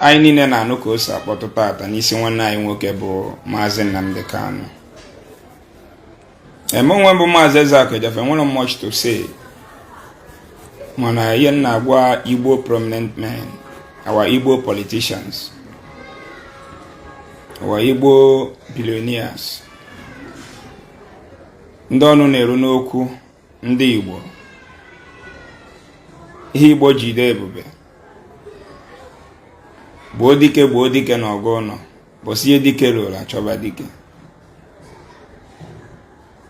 Anyị niile na-anụ ka o si akpọtụ tata n'isi nwanne anyị nwoke bụ Mazi Nnamdi Kanu. Onwe bụ Mathias Ezeaku enwere much to say, mana ihe na-agwa Igbo prominent men, our Igbo politicians, our Igbo billionaires, ndị ọnụ na-eru n'okwu ndị Igbo, ihe Igbo jide ebube gbuo dike na ọgụ ụnọ bụsie dike rụrụ achọba dike.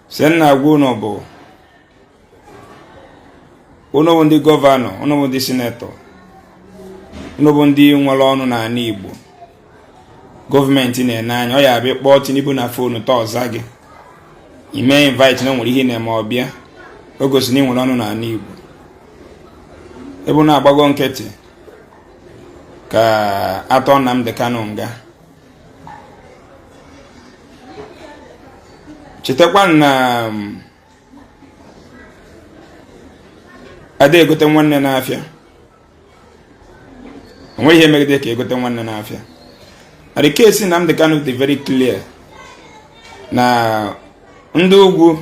Se nna agwa ụnọ bụ ụnọ bụ ndị gọvanọ, ụnọ bụ ndị sinetọ, ụnọ bụ ndị nwere ọnụ n'ala Igbo. Gọọmenti na-ene anya, ọ ya abịa kpọọ Tinubu na fonu taa ọza gị, ime invite na nwere ihe na-eme ọbịa, o gosi na ị nwere ọnụ n'ala Igbo. Ebe na-agbago nkịtị ka atọ Nnamdi Kanu nga. Chetakwa na ada egote nwanne n'afịa. Onwe ihe megide ka egote nwanne n'afịa. The case Nnamdi Kanu dị very clear na ndị ugwu,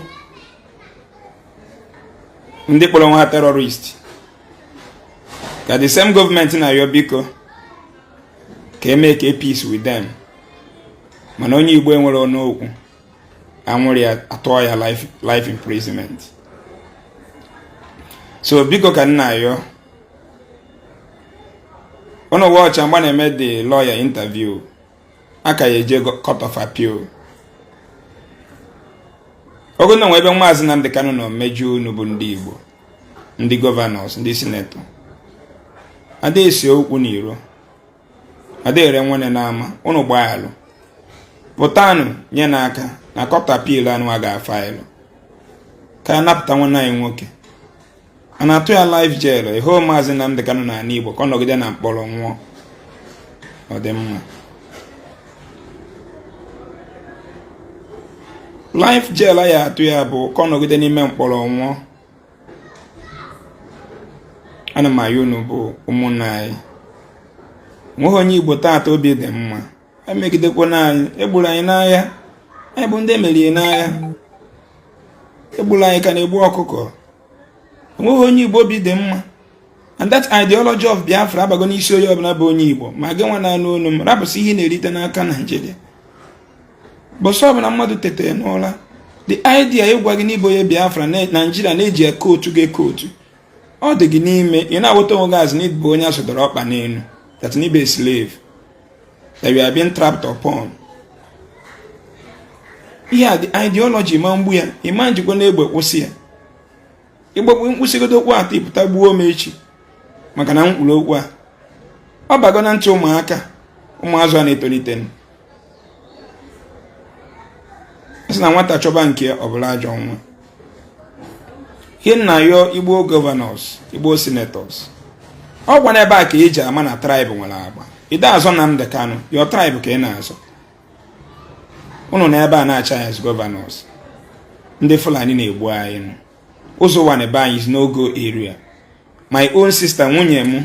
ndị kpọrọ nwa terrorist, ka the same government na yo biko ka make a peace with them. Mana onye Igbo enwere ọnụ okwu, anwụrụ ya atọ ya life imprisonment. So biko ka nna yo ono watch mgbe na-eme the lawyer interview, aka ya eje court of appeal. Ogo na ebe Mazi Nnamdi Kanu no meju n'obu ndị Igbo, ndị governors, ndị senator. Ada esi okwu n'iro, ada ere nwanne n'ama, unu gbaalụ pụtanụ nye n'aka na court appeal anụ a ga-afaịlụ ka anapụta nwanne anyị nwoke. A na-atụ ya life jail. Ihe Mazi Nnamdi Kanu na Igbo ka ọ nọgide na mkpọrọ nwụọ, ọ dị mma. Life jail ya atụ ya bụ ka ọ nọgide n'ime mkpọrọ nwụọ. Ana m ayọ unu bụ ụmụnne anyị, nweghị onye Igbo taata obi dị mma. Emegidekwana anyị, egburu anyị n'agha, anyị bụ ndị emerie n'agha, egburu anyị ka na-egbu ọkụkọ. Nweghị onye Igbo obi dị mma, and that ideology of Biafra abago n'isi onye ọbụla bụ onye Igbo. Ma gị nwa na-anụ olu m, rapụsị ihe na-erite n'aka Nigeria. Bọsọ ọbụla mmadụ tetere n'ụra, the idea ịgwa gị n'Igbo onye Biafra na Nigeria na-eji kootu gị kootu, ọ dị gị n'ime. Ị na-awụta onwe gị azụ na ịbụ onye asụdọrọ ọkpa n'elu, that n'ịbụ a slave, that you are being trapped upon. Ihe a the ideology ma mgbu ya, ịma njikwa na-egbe kwụsị ya. Igbo nkwụsịgodo okwu atọ ịpụta gbuo m echi maka na mkpụrụ okwu a. Ọ bago na ntị ụmụaka, ụmụazụ a na-etolite. Sị na nwata chọba nke ọ bụla ajọ nwa. Ihe nna yo Igbo governors, Igbo senators, ọ gwa n'ebe a ka eji ama na tribe nwere agba. Ide azọ Nnamdi Kanu, your tribe ka ị na-azọ. Unu na ebe a na-acha as governors, ndị Fulani na-egbu anyị. Ụzọ wa n'ebe anyị is no go area. My own sister, nwunye m,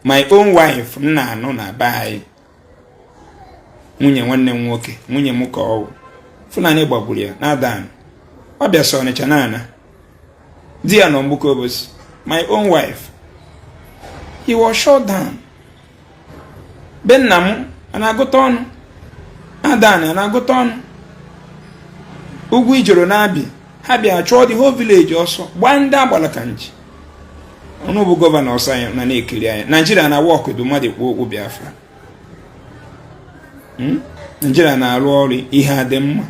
my own wife, nna anọ na be anyị. Nwunye nwanne m nwoke, nwunye m ka ọ Fulani gbagburu ya na Adan. Ọ bịa sọ Ọnịcha na di ya nọ Mgbuka Obosi. My own wife, he was shot down. Be nna m ana-agụta ọnụ, Adan ana-agụta ọnụ. Ugwu Ijoro na-abịa, ha bịa chụọ the whole village ọsọ, gbaa ndị agbala ka nji. Ọnụ bụ gọvanọ ọsọ anyị na na-ekiri anyị. Nigeria na wọk dị mmadụ ekwu okwu Biafra. Nigeria na-arụ ọrụ ihe adị mma.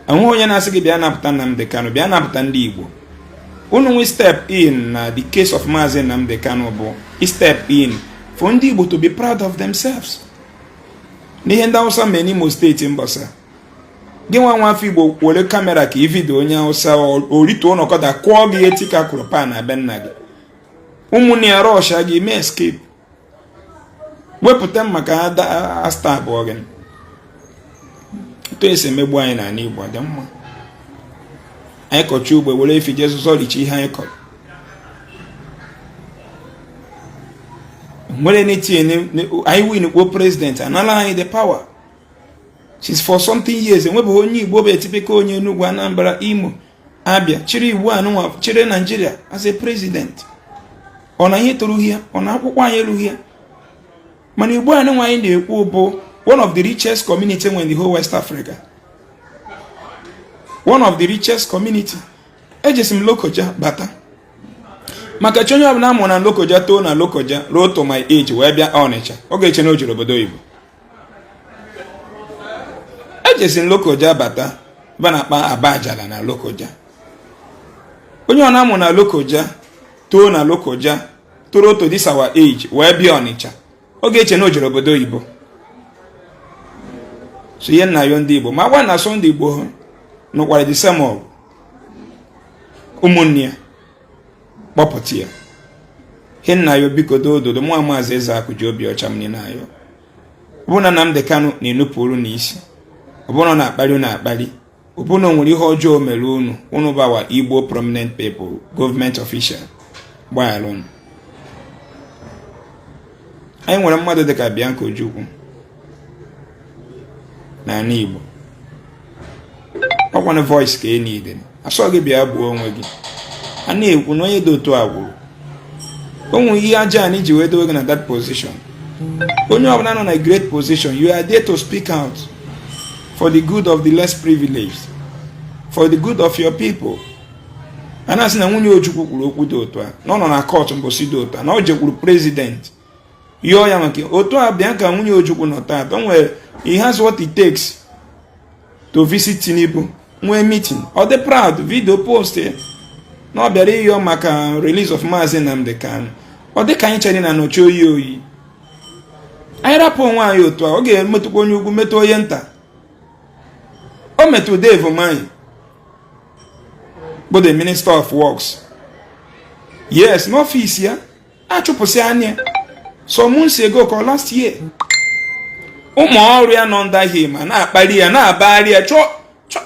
Onwe onye na-asị gị bịa napụta Nnamdi Kanu, bịa napụta ndị Igbo. Unu nwe step in na the case of Mazi Nnamdi Kanu bụ step in for ndị Igbo to be proud of themselves. N'ihe ndị Hausa mee n'Imo steeti mbọsa, gị nwa afọ Igbo were kamera ka ividio onye Hausa orito ọnọkọda kwụọ gị etika kụrụpa na be nna gị. Ụmụnne ya rọsha gị mee escape, wepụta maka asta abụọ gị. Etu esi emegbu anyị na Igbo dị mma. Anyị kọcha ugbo were efi Jizọs richi ihe anyị kọrọ. Nwere anything I win go president anala the power. She's for something years and webe onye Igbo be typical onye Enugu, Anambra, Imo, Abia, chiri Igbo anụnwa chiri Nigeria as a president. Ona ihe toru here, ona akwụkwọ anyị elu here. Mana Igbo anụnwa anyị na-ekwu bụ one of the richest community in the whole West Africa. One of the richest community. Ejesim Lokoja bata. Maka chonye ọbụla amụ na Lokoja too na Lokoja ruo to my age wee bịa Ọnịcha. Ọ ga-eche na o jiri obodo Igbo. Ejesim Lokoja bata ba na-akpa Abajala na Lokoja. Onye ọ na-amụ na Lokoja too na Lokoja toro to this our age wee bịa Ọnịcha. Ọ ga-eche na o jiri obodo Igbo. So ihe nna yo ndị Igbo ma gwa na so ndị Igbo nụkwara the same of ụmụnne ya kpọpụta ya. Ihe nna yo biko dododo mụ Mazi Ezeaku ji obi ọcha m na yo. Ọbụna Nnamdi Kanu na-enupụrụ n'isi. Ọbụna na-akpali na-akpali. Ọbụna nwere ihe ọjọọ mere unu bawa Igbo prominent people, government official. Gbaalụ. Anyị nwere mmadụ dịka Bianca Ojukwu na Igbo. Ọkwana voice ka ị need. Asọ gị bịa bụ onwe gị. A na-ekwu na onye dị otu agwụrụ. Onwe ihe aja anyị ji wee dowe gị na that position. Onye ọbụla nọ na great position, you are there to speak out for the good of the less privileged, for the good of your people. A na-asị na nwunye Ojukwu kwuru okwu dị otu a, na ọ nọ na court mbosi dị otu a, na o jekwuru president. Yọọ ya maka otu a bịa ka nwunye Ojukwu nọ taa, nwere he has what it takes to visit Tinubu, nwee meeting. Ọ dị proud video post na ọ bịara ịyọ maka release of Mazi Nnamdi Kanu. Ọ dị ka anyị chere na nọchi oyi. Anyị rapụ onwe anyị otu a, ọ ga-emetụkwa onye ugwu metụ onye nta. O metụ Dave Umahi bụ the Minister of Works. Yes, n'ọfịs ya achụpụsị anya some months ago ka last year. Ụmụ ọrụ ya nọ under him na-akpali ya na-abagharị ya chọọ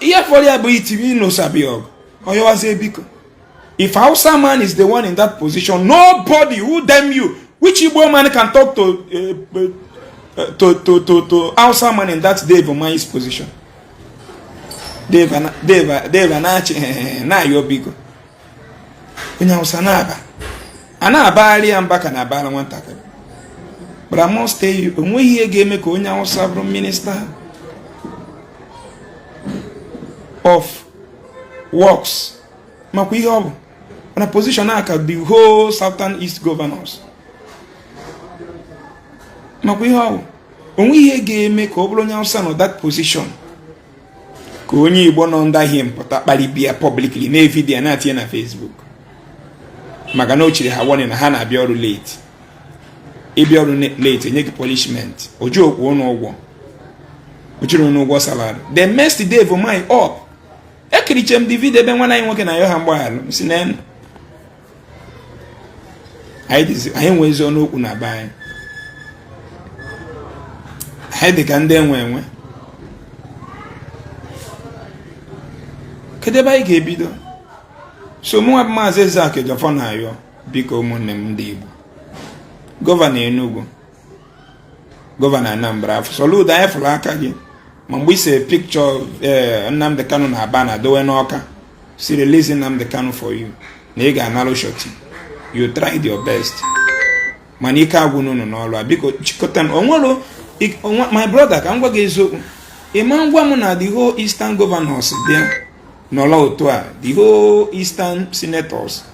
ihe fọrọ ya bụ itivi n'Osabiọg. Oyowazie biko. If Hausa man is the one in that position, nobody who damn you, which Igbo man can talk to Hausa man in that Dave Umahi's position? Dave anachi na yo biko. Onye Hausa na-aba. Ana-abagharị ya mbaka na abara nwatakịrị. But I must tell you, onwe ihe ga-eme ka onye Hausa bụrụ Minister of Works. Makwa ihe ọ bụ na position aka the whole Southern East governors. Makwa ihe ọ bụ onwe ihe ga-eme ka ọ bụrụ onye Hausa nọ that position. Ka onye Igbo nọ under him pụta kparịbịa publicly na video na-atinye na Facebook. Maka na o chiri ha warning na ha na-abịa ọrụ late. Ịbịa ọrụ late enye gị punishment. Oju okwu ụnụ ụgwọ. Ochiri ụnụ ụgwọ salary. They messed Dave Umahi up. Ekiriche m David ebe nwana anyị nwoke na yo ha mgbaghalụ. Si na anyị nwezi ọnụ okwu na be anyị. Anyị dị ka ndị enwe. Kedu ebe anyị ga-ebido? So mụ Mazi Ezeaku Ejiofor na-ayọ biko ụmụnne m ndị Igbo. Gọvanọ Enugu, Gọvanọ Anambra, Soludo anyị fụrụ aka gị ma mgbe ise picture Nnamdi Kanu na aba na dowe n'Ọka si release Nnamdi Kanu for you na ị ga-analụ shoti. You tried your best mana ike agwụ n'ụnụ n'ọrụ a biko chịkọta onwere my brother ka m gwa gị eziokwu ịma ngwa m na the whole Eastern governors bịa n'ọla otu a the whole Eastern senators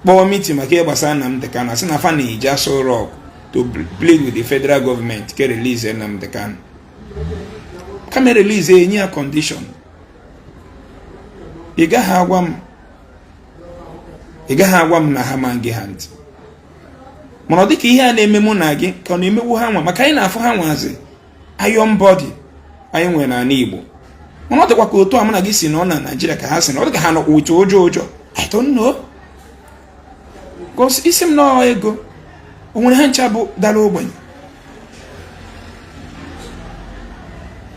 kpọọ meeting maka ihe gbasara Nnamdi Kanu asị na fa na-eji Aso Rock to plead with the federal government ke release Nnamdi Kanu. Kama release enye ya condition. Ị gaghị agwa m na ha ma gị ha ntị. Mana ọ dịka ihe a na-eme mụ na gị ka ọ na-emewu ha nwa maka anyị na-afụ ha nwazi iron body anyị nwere n'ala Igbo. Mana ọ dịkwa ka otu a mụ na gị si nọ na Nigeria ka ha si na ọ dịka ha nọ ụjọ ụjọ. I don't know. Because isi m nọọ ego o nwere ha ncha bụ dara ogbenye.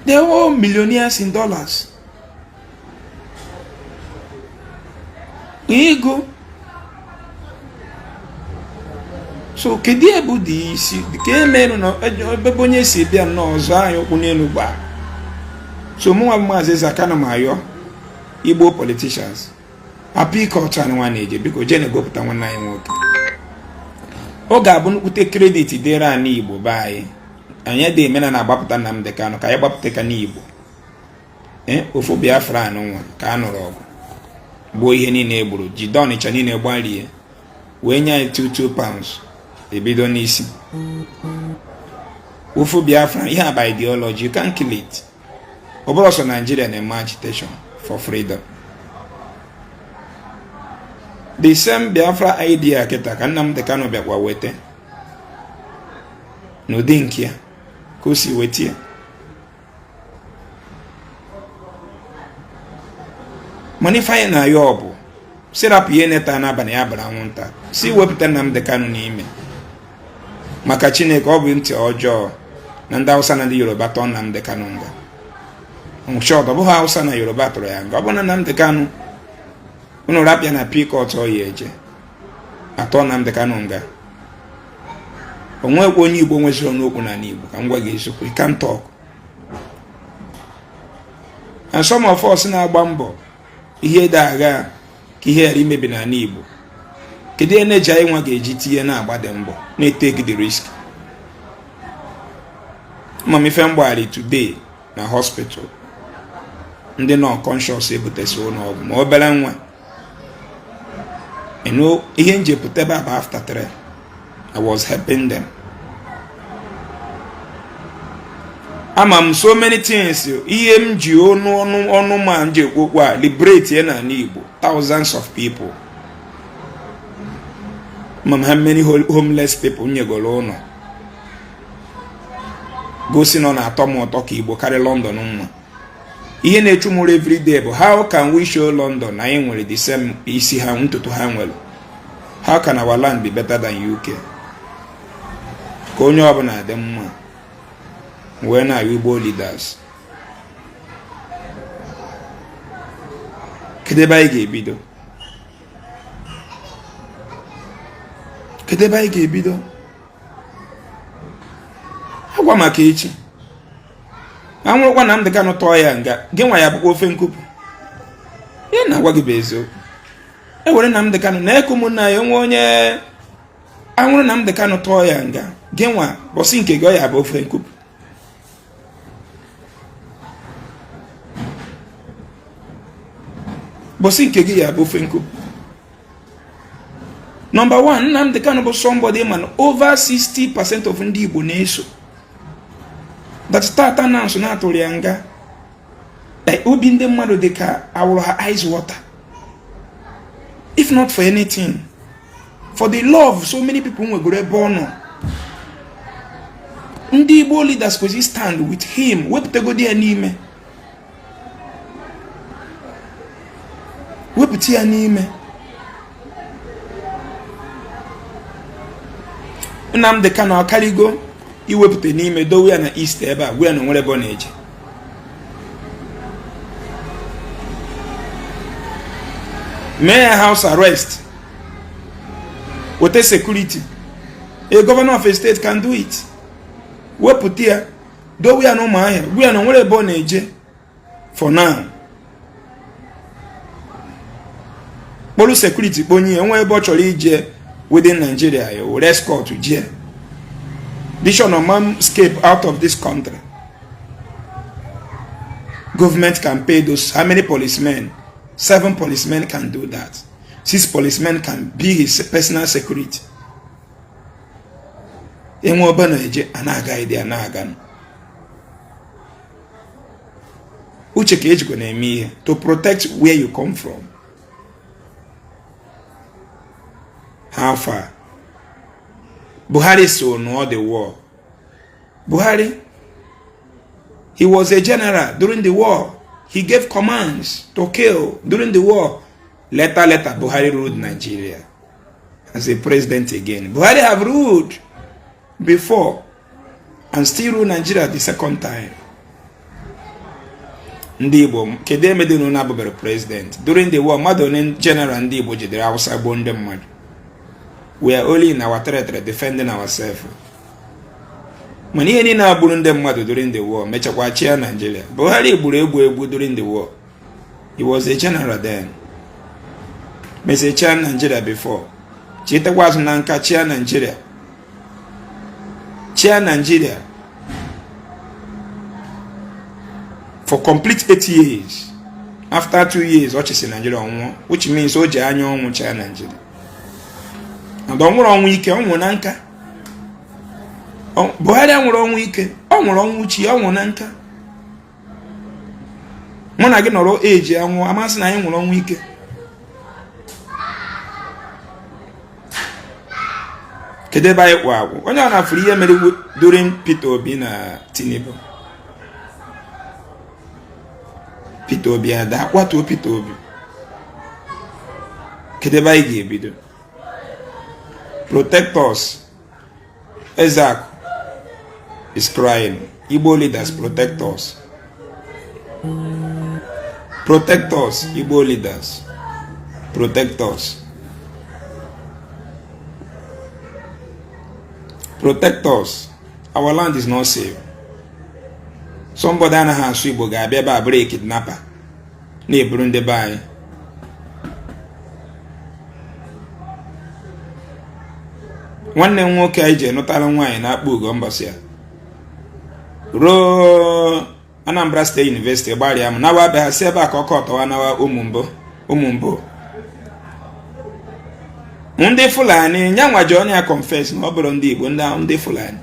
They are all millionaires in dollars. Ego So kedu ebu dị isi ka emerụ na ebe onye si bịa n'ọzọ anyị okwu n'elu gba. So mụnwa bụ Mazi Nnamdi Kanu ma ayọ Igbo politicians apụ ike ọcha nwa na-eje biko jene gopụta nwanne anyị nwoke. Ọ ga-abụ nnukwute kredit dịrị anyị Igbo be anyị dị emena na-agbapụta Nnamdi Kanu ka anyị gbapụta ka n'Igbo. Ofu Biafra anụnwa ka a nụrụ ọgụ gbuo ihe niile egburu jide Ọnịcha niile gbarie wee nye anyị 22 pounds ebido n'isi. Ofu Biafra ihe aba ideology you can kill it. Ọ bụrụ ọsọ Nigeria na-eme agitation for freedom. The same Biafra idea kịta ka Nnamdi Kanu bịakwa wete n'ụdị nke ya ka o si weta ya. Mana ife anyị na-ayọ ọ bụ sirapụ ihe neta n'abalị ya bara anwụnta si wepụta Nnamdi Kanu n'ime maka Chineke. Ọ bụ ntị ọjọọ na ndị Hausa na ndị Yoruba tọọ Nnamdi Kanu nga. Nshọt ọ bụghị Hausa na Yoruba tụrụ ya nga. Ọ bụ na Nnamdi Kanu unu rapịa na pikọt ọ ya eje atọ Nnamdi Kanu nga. O nwekwa onye Igbo nweziri n'okwu n'ala Igbo ka m gwa gị eziokwu. You can't talk. And some of us na-agba mbọ ihe dị agha ka ihe ghara imebi n'ala Igbo. Kedu ihe na-eji anyị nwa ga-eji tinye na-agba dị mbọ na-etake the risk. Ma m ife mgbagharị today na hospital ndị nọ conscious ebutesi n'ọgwụ ma obere nwa ihe njepụta ebe a after 3 I was helping them. Ama m so many things ihe m ji ọnụ ma nje okwu a liberate na Igbo thousands of people. Mama how many homeless people nyegoro ụlọ gosi nọ na atọ m ụtọ ka Igbo karị London mma. Ihe na-echu mụrụ everyday bụ how can we show London na anyị nwere the same isi ha ntutu ha nwere. How can our land be better than UK? Ka onye ọbụla dị mma wee na Igbo leaders. Kedu ebe anyị ga-ebido? Kedu ebe anyị ga-ebido? Agwa maka echi. Anwụrụkwa Nnamdi Kanu tọọ ya nga gị nwa ya bụkwa ofe nkupu. Ihe na-agwa gị bụ eziokwu. Ewere Nnamdi Kanu na-eke ụmụnna ya onwe onye anwụrụ Nnamdi Kanu tọọ ya nga gị nwa bọsị nke gị ọ ya bụ ofe nkupu. Bọsị nke gị ya bụ ofe nkupu. Number one, Nnamdi Kanu bụ somebody man over 60% of ndị Igbo na-eso. That tata na nso na-atụrụ ya nga. Like obi ndị mmadụ dị ka awụrụ ha ice water. If not for anything, for the love so many people nwegoro ebe ọ nọ. Ndị Igbo leaders kwesị stand with him wepụtagodi ya n'ime. Wepụta ya n'ime. Nnamdi Kanu akarigo iwepụta n'ime dowe ya na east ebe a gwe ya na nwere ebe ọ na-eje. Mee ya house arrest with a security. A governor of a state can do it. Wepụta ya dowe ya na ụmụ ahịa gwe ya na nwere ebe ọ na-eje for now. Kpọrọ security kponye enwe ebe ọ chọrọ ije within Nigeria, you will escort to jail. This should not escape out of this country. Government can pay those. How many policemen? 7 policemen can do that. 6 policemen can be his personal security. Enwe obana eje anaga ide anaga. Uche ka ejiko na-eme ihe to protect where you come from. How far? Buhari saw no the war. Buhari, he was a general during the war. He gave commands to kill during the war. Later, Buhari ruled Nigeria as a president again. Buhari have ruled before and still rule Nigeria the second time. Ndị Igbo kedu emede no na president during the war. Madon general ndị Igbo jidere Hausa gbo ndị mmadụ. We are only in our territory defending ourselves. When he na agburu ndị mmadụ during the war, mechakwa chia Nigeria. Buhari gburu egbu during the war. He was a general then. Mese chia Nigeria before. Chitekwa azụ na nka chia Nigeria. Chia Nigeria for complete 8 years. After 2 years, ọchịsị Nigeria ọnwụọ, which means o ji anya ọnwụ chia Nigeria. And ọ nwụrụ ọnwụ ike, ọ nwụrụ na nka. Buhari nwụrụ ọnwụ ike, ọ nwụrụ ọnwụ uchi, ọ nwụrụ na nka. Mụ na gị nọrọ eji anwụ, amasị na anyị nwụrụ ọnwụ ike. Kedu ebe anyị kwụ agwụ? Onye ọ na-afụrụ ihe mere during Peter Obi na Tinubu. Peter Obi ada akwatuo Peter Obi. Kedu ebe anyị ga-ebido? Protect us. Ezeaku is crying. Igbo leaders, protect us. Protect us, Igbo leaders. Protect us. Protect us. Our land is not safe. Somebody anaghị asụ Igbo ga-abịa ebe a bụrụ kidnapper na-eburu ndị be anyị. Nwanne m nwoke anyị je nụtara nwaanyị na-akpọ ugo mbọsị ya ruo Anambra State University gbarịa m nawa be ha si ebe a ka ọkọ ọtọwa nawa ụmụ mbụ ndị Fulani nyanwa ji onye ya confess na ọ bụrụ ndị Igbo ndị Fulani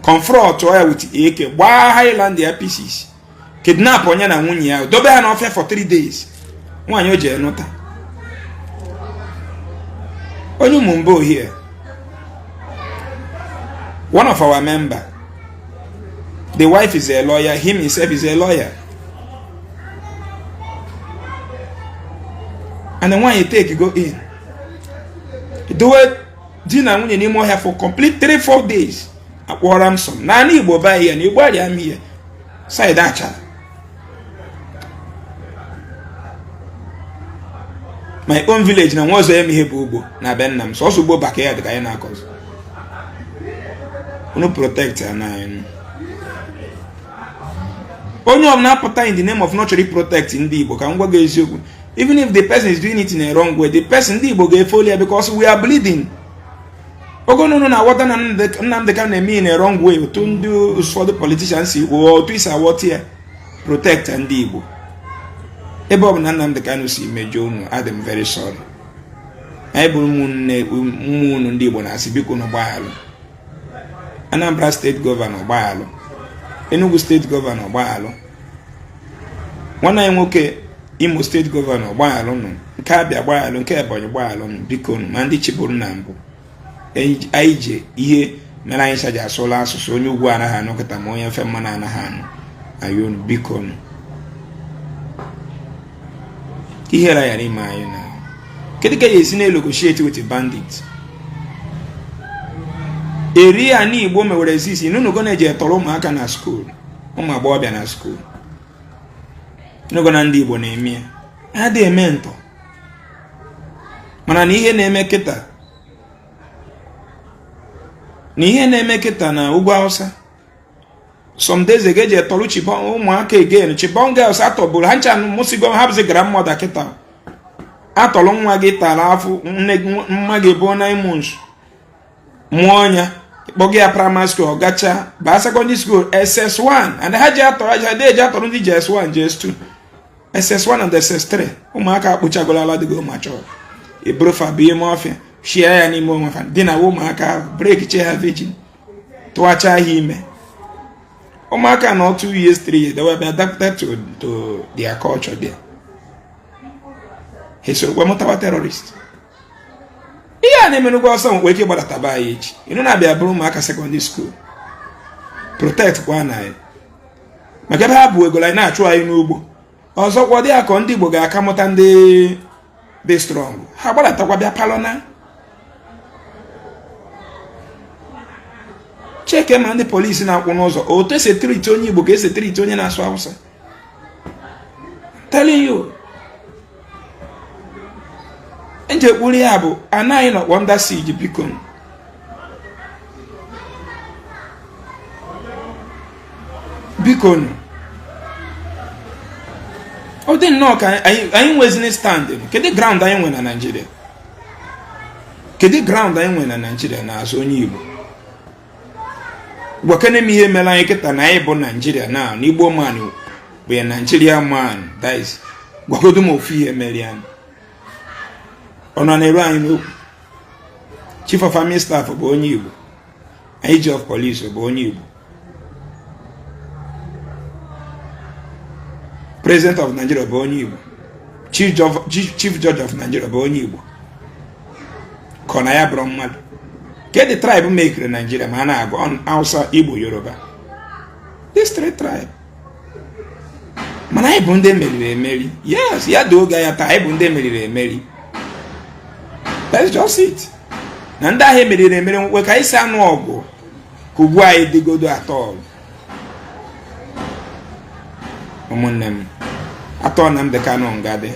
confront ya with AK gbaa Highland ya pieces kidnap onye na nwunye ya dobe ha n'ọfịa for 3 days. Nwaanyị o ji nụta onye ụmụ mbụ here. One of our member, the wife is a lawyer, him himself is a lawyer. And then when you take, you go in. Do it, dinner when you need more here for complete 3-4 days. At Warramson. Now, I need to buy here, and you buy I'm here. Say that, child. My own village, now was a Mihebubo, na Benham, so also go back here the guy now cause. No protect her now. Only of now in the name of naturally protecting the Igbo can work eziokwu. Even if the person is doing it in a wrong way, the person the Igbo get folia because we are bleeding. Ogo no na what Nnamdi kanu mean in a wrong way to do for the politicians or to is what here protect and the Igbo. Ebo na Nnamdi kanu si mejo no I am very sorry. I bu mu ndị Igbo na asibiko no gbaalu. Anambra State Governor gbaalu. Enugu State Governor gbaalu. Nwana anyị nwoke Imo State Governor gbaalu nụ. Nke Abia gbaalu, nke Ebonyi gbaalu nụ. Biko nụ ma ndị chiburu na mbụ. Anyị je ihe mere anyị saja asụla asụsụ onye ugwu anaghị anụ kịta ma onye mfe mmanụ anaghị anụ. Ayo nụ biko nụ. Ihe ra ya n'ime anyị na. Kedu ka ya esi na-negotiate with a bandit? Area ni Igbo mewere exist inu go na je tọrọ ụmụaka na school ụmụ agbọghọbịa na school nugo na ndị Igbo na-eme ya adị eme ntọ mana na ihe na-eme kịta na ugwu Hausa some days ago je tọrọ chibon ụmụaka again chibon girls atọbụrụ ha ncha musigo ha bụzi grandmother kịta atọrọ nwa gị tara afụ mma gị bụ na imunsu Monya, Bogia Primary School, Gacha, Ba Secondary School, SS1, and the Hajato, the JS1, JS2, SS1 and SS3. Umaka Puchagola, the go mature. A brofa be morphin, share any more dinner, Umaka, break chair virgin. To watch him. Umaka, not 2 years, 3 years, they were adapted to their culture there. He's a Wamota terrorist. Yeah, I mean, go some wake about at a age. You know, not be a broom marker secondary school. Protect one eye. Magabu go like natural in Ubu. Also, what they are condibo ga come out and they strong. How about I talk about Palona? Check him and the police in our ones or to say 3 Tony book is a 3 Tony as well. Telling you. And nje kwuru ya bụ anaghị nọ under siege biko. Biko nụ. Ọ dị nnọọ ka anyị nwezini stand. Kedu ground anyị nwe na Nigeria? Kedu ground anyị nwe na Nigeria na-azụ onye Igbo? Gwakene m ihe mere anyị kịta na anyị bụ Nigeria na Igbo man bụ ya Nigeria man. That is gwagodo m ofu ihe mere ya. Ọ nọ na-eru anyị n'okwu. Chief of Army Staff bụ onye Igbo. IG of Police bụ onye Igbo. President of Nigeria bụ onye Igbo. Chief Judge of Nigeria bụ onye Igbo. Ka na ya bụrụ mmadụ. Ke the tribe mekere Nigeria ma a na-agụ Hausa, Igbo, Yoruba. These three tribes. Mana anyị bụ ndị meriri emeri. Yes, ya doo oge ya taa anyị bụ ndị meriri emeri. That's just it. Na ndị ahụ meriri emeri nwekwe ka anyị si anụ ọgụ ka ugbu anyị dịgodo atọ. Ụmụnne m, atọ Nnamdi Kanu ngade.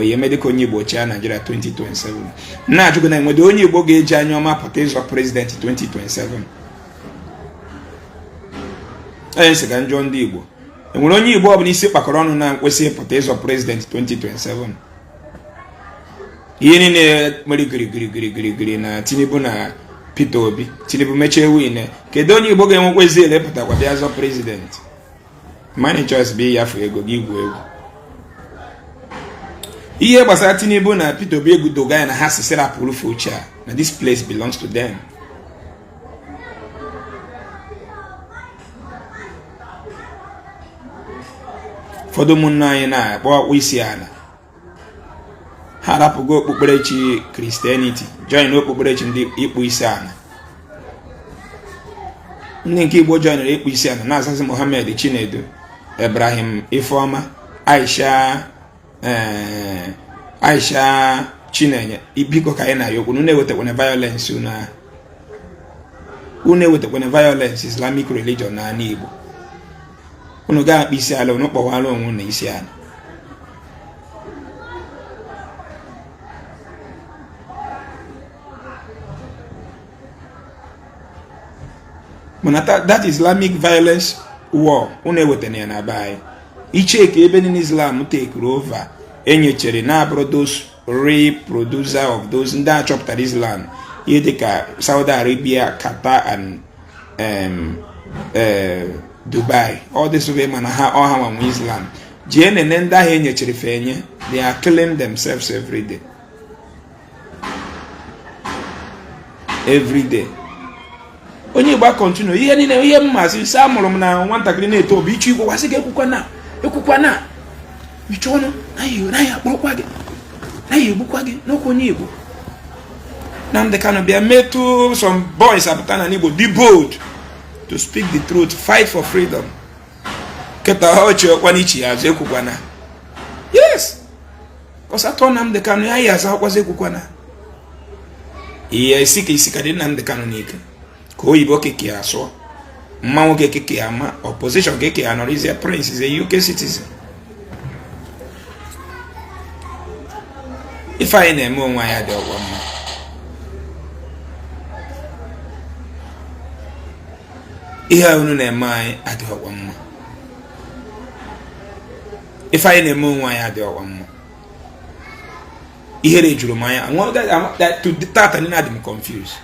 Ya mediko onye Igbo chia Nigeria 2027. Na-ajụgo na enwede onye Igbo ga-eji anya ọma pụta ịzọ president 2027. Onye sị ga njọ ndị Igbo. Enwere onye Igbo ọbụla isi kpakọrọ ọnụ na nkwesị pụta ịzọ president 2027. Ihe niile mere gịrịgịrịgịrịgịrị na Tinubu na Peter Obi. Tinubu mechie win. Kedu onye Igbo ga-enwekwezi elepụtakwa bịa zọ president? Money choice bụ ịyafu ego gị igwu egwu. Ihe gbasara Tinubu na Peter Obi egwu doga ya na ha sisiri apụrụ future na this place belongs to them. Ụfọdụ ụmụnne anyị na-akpọ ọkpụ isi ala. Ha rapụgo okpukperechi Christianity join okpukperechi ndị ịkpụ isi ala. Ndị nke Igbo joinere ịkpụ isi ala na-azazi Mohammed, Chinedu, Ibrahim, Ifeoma, Aisha Chinenye. Biko ka anyị na-ayọ unu na-ewetakwana violence unu ewetakwana violence Islamic religion na ala Igbo. Unu ga-akpụ isi ala unu kpọwara onwe na isi ala. Mana that Islamic violence war unu ewetana ya na be anyị. Icheke ebe ndị Islam take over enyechere na abụrụ those reproducer of those ndị achọpụtara Islam ihe dịka Saudi Arabia, Qatar and Dubai. All this way mana ha ọha nwanwe Islam jee nene ndị ahụ enyechere fenye. They are killing themselves every day. Every day. Onye Igbo continue ihe niile ihe mmasị sa amụrụ m na nwatakịrị na-eto obi ichu Igbo wasị gị ekwukwa na ichọnụ na ya akpọkwa gị na ya egbukwa gị n'okwu onye Igbo. Nnamdi Kanu bịa metụ some boys apụta na Igbo be bold to speak the truth, fight for freedom. Keta ha ochie ọkwa n'ichi ya azụ ekwukwa na. Yes, because atọ Nnamdi Kanu ya ya azụ akwazị ekwukwa na. Ihe isi ka dị Nnamdi Kanu n'ike. Ka oyibo keke ya asụ, mmanwụ keke ya ama, opposition keke ya nọrọ, is a prince, is a UK citizen. Ife anyị na-eme onwe anyị dị ọgwa mma. Ihe unu na-eme anyị adị ọgwa mma. Ife anyị na-eme onwe anyị adị ọgwa mma. Ihere juru m anya. Tata nina dị m confused.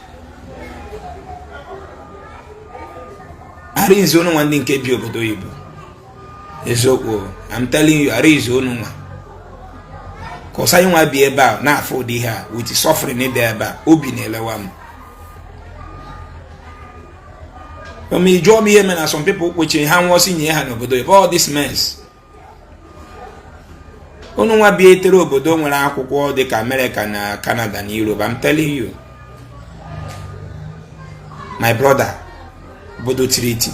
Arizo no one nke bi obodo Igbo. Eziokwu, I'm telling you, arizo no nwa. Cause anyị nwa bi ebe a na afọ dị ha with suffering ebe ebe obi na-elewa m. Me join me na some people which ha nwosi nye ha n'obodo Igbo. All this mess. Onu nwa bi etere obodo nwere akwụkwọ dị ka America na Canada na Europe. I'm telling you. My brother bodo tiriti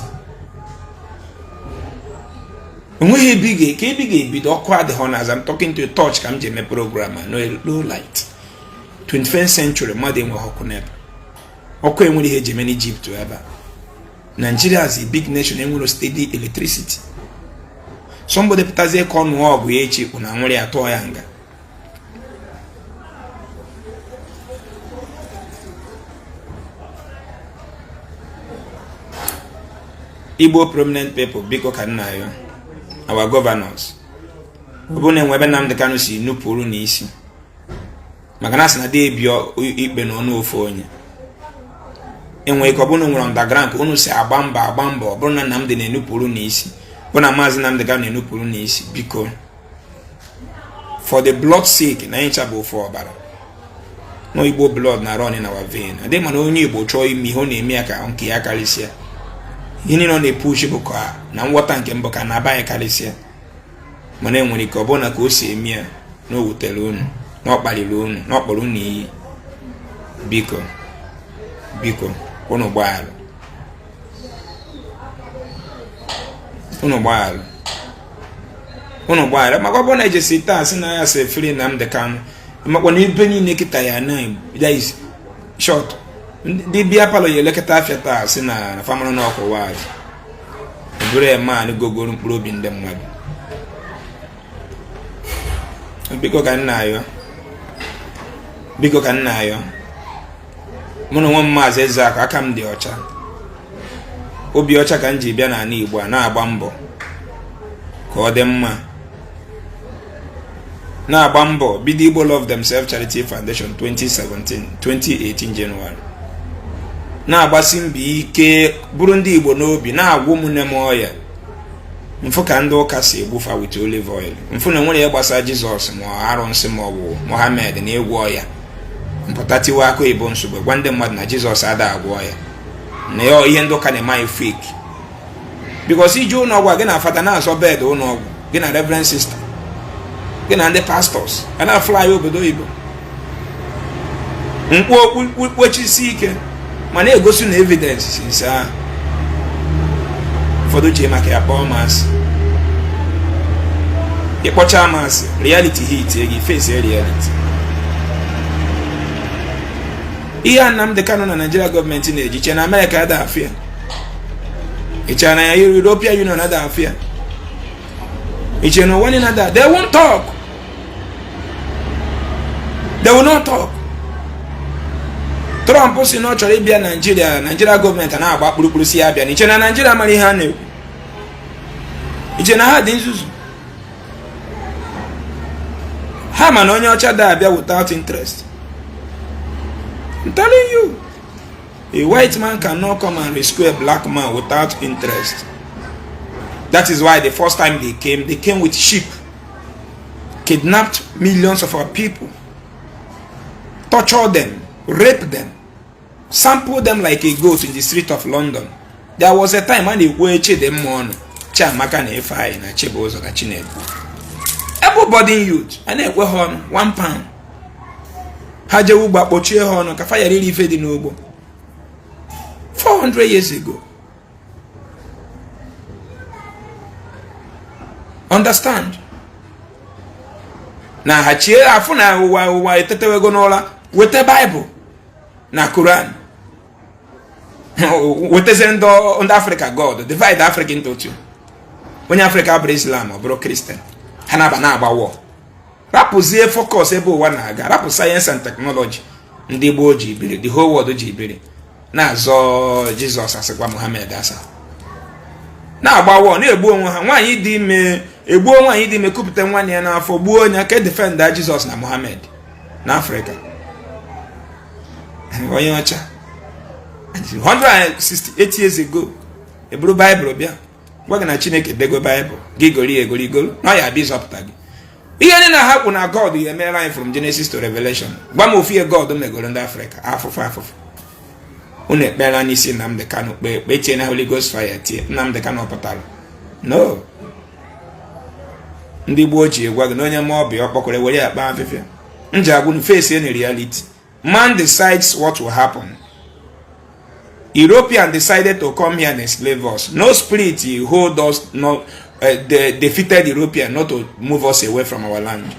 onwe ebige ka ebige ebido ọkụ adịghọ na as I'm talking to a touch ka m je me program no low light 21st century mmadụ enwe ọkụ n'ebe ọkụ enwere ihe jeme n'Egypt ebe Nigeria is a big nation enwere steady electricity. Somebody pụtazie ka ọnụ ọgụ ya echi kwụ na nwere atọ ya nga Igbo prominent people biko ka nna yo our governors obu na enwe ebe Nnamdi Kanu si nupụrụ n'isi maka na asị na dị ebio ikpe n'ọnụ ofu onye enwe ike ọbụna nwere underground ka unu si agba mbọ ọ bụrụ na Nnamdi na-enupụrụ n'isi bụ na Mazi Nnamdi Kanu na-enupụrụ n'isi biko for the blood sake na ncha bụ ofu ọbara no Igbo blood na run in our vein adị mana onye Igbo chọọ ime ihe ọ na-eme ya ka nke ya karịsịa ihe niile ọ na-epushi bụ ka na nghọta nke mbụ ka na-aba ya karịsịa mana enwere ike ọ bụrụ na ka o si eme ya na o wutere unu na ọ kpaliri unu na ọ kpọrọ unu iyi biko unu gbaalụ maka ọ bụrụ na ejesi taa sị na ya sị free Nnamdi Kanu makwa na ibe niile kịta ya na ya is short ndị bịa palọ ya elekọta afịa taa sị na famara na ọkụ waji bụrụ ya maanị gogoro mkpụrụ obi ndị mmadụ biko ka nna ayọ mụ na nwa m Mazi Ezeaku aka m dị ọcha obi ọcha ka m ji bịa n'ala Igbo a na-agba mbọ ka ọ dị mma na-agba mbọ bido Igbo Love Themselves Charity Foundation 2018 January na-agbasi mbọ ike bụrụ ndị Igbo n'obi na-agwụ ụmụnne m ọya mfụ ka ndị ụka si egbufa with olive oil mfụ na nwere ya gbasara Jizọs ma arụnsị ma ọ bụ Mohammed na egwu ọya mpụtatiwa aka Igbo nsogbu gwa ndị mmadụ na Jizọs ada agwọ ya na ya ihe ndị ụka na-eme fake because iji ụlọọgwụ gị na fada na-azọ bed ụlọọgwụ gị na reverend sister gị na ndị pastors a na-afly obodo Igbo mkpu okpukpechisi ike ma na-egosi na evidence since ụfọdụ ji maka ya kpọọ masị ịkpọcha masị reality hit gị face reality ihe Nnamdi Kanu na Nigeria gọọmenti na-ejiche na America ada afịa iche na ya European Union ada afịa iche na ụwa niile ada they won't talk they will not talk Trump si na ọ chọrọ ịbịa Nigeria gọọmenti na-agba kpụrụkpụrụ si ya bịa iche na Nigeria mara ihe ha na-ekwu iche na ha dị nzuzu ha ma na onye ọcha da abịa without interest. I'm telling you, a white man cannot come and rescue a black man without interest. That is why the first time they came with sheep, kidnapped millions of our people, tortured them, raped them, sampled them like a goat in the street of London. There was a time when they were them on Chamaka na Efai na Chebozo na Chinedu. Everybody youth, and they were on £1. Hajewu bakpochie ha ọnụ ka fire riri ife dị n'ugbo 400 years ago. Understand? Na ha chie afụ na ụwa etetewego n'ụra weta Bible na Quran weteze ndị Africa God divide Africa into two. Onye Africa bụrụ Islam ọ bụrụ Christian ha na-agba war. Rapụzie focus ebe ụwa na-aga rapụ science and technology ndị Igbo ji ibiri the whole world ji ibiri na-azọ Jizọs asịkwa Muhammad asa na-agba war na-egbu onwe ha nwaanyị dị ime egbuo nwaanyị dị ime kupụta nwanne ya n'afọ gbuo onye ka defenda Jizọs na Muhammad na Africa onye ọcha 168 years ago eburu Bible bịa gwa gị na Chineke dego Bible gị gori na ya abịa ịzọpụta gị ihe niile ha kwụ na God ya emere anyị from Genesis to Revelation gwa m ofu ihe God megoro ndị Africa afụfụ unu ekpere n'isi Nnamdi Kanu kpe tie na Holy Ghost fire tie Nnamdi Kanu pụtara no ndị gboo ji gwa gị na onye ma ọbịa ọkpọkọrọ were ya kpaa afịfịa nji agwụ face in reality man decides what will happen. European decided to come here and enslave us. No spirit hold us, they defeated European not to move us away from our land.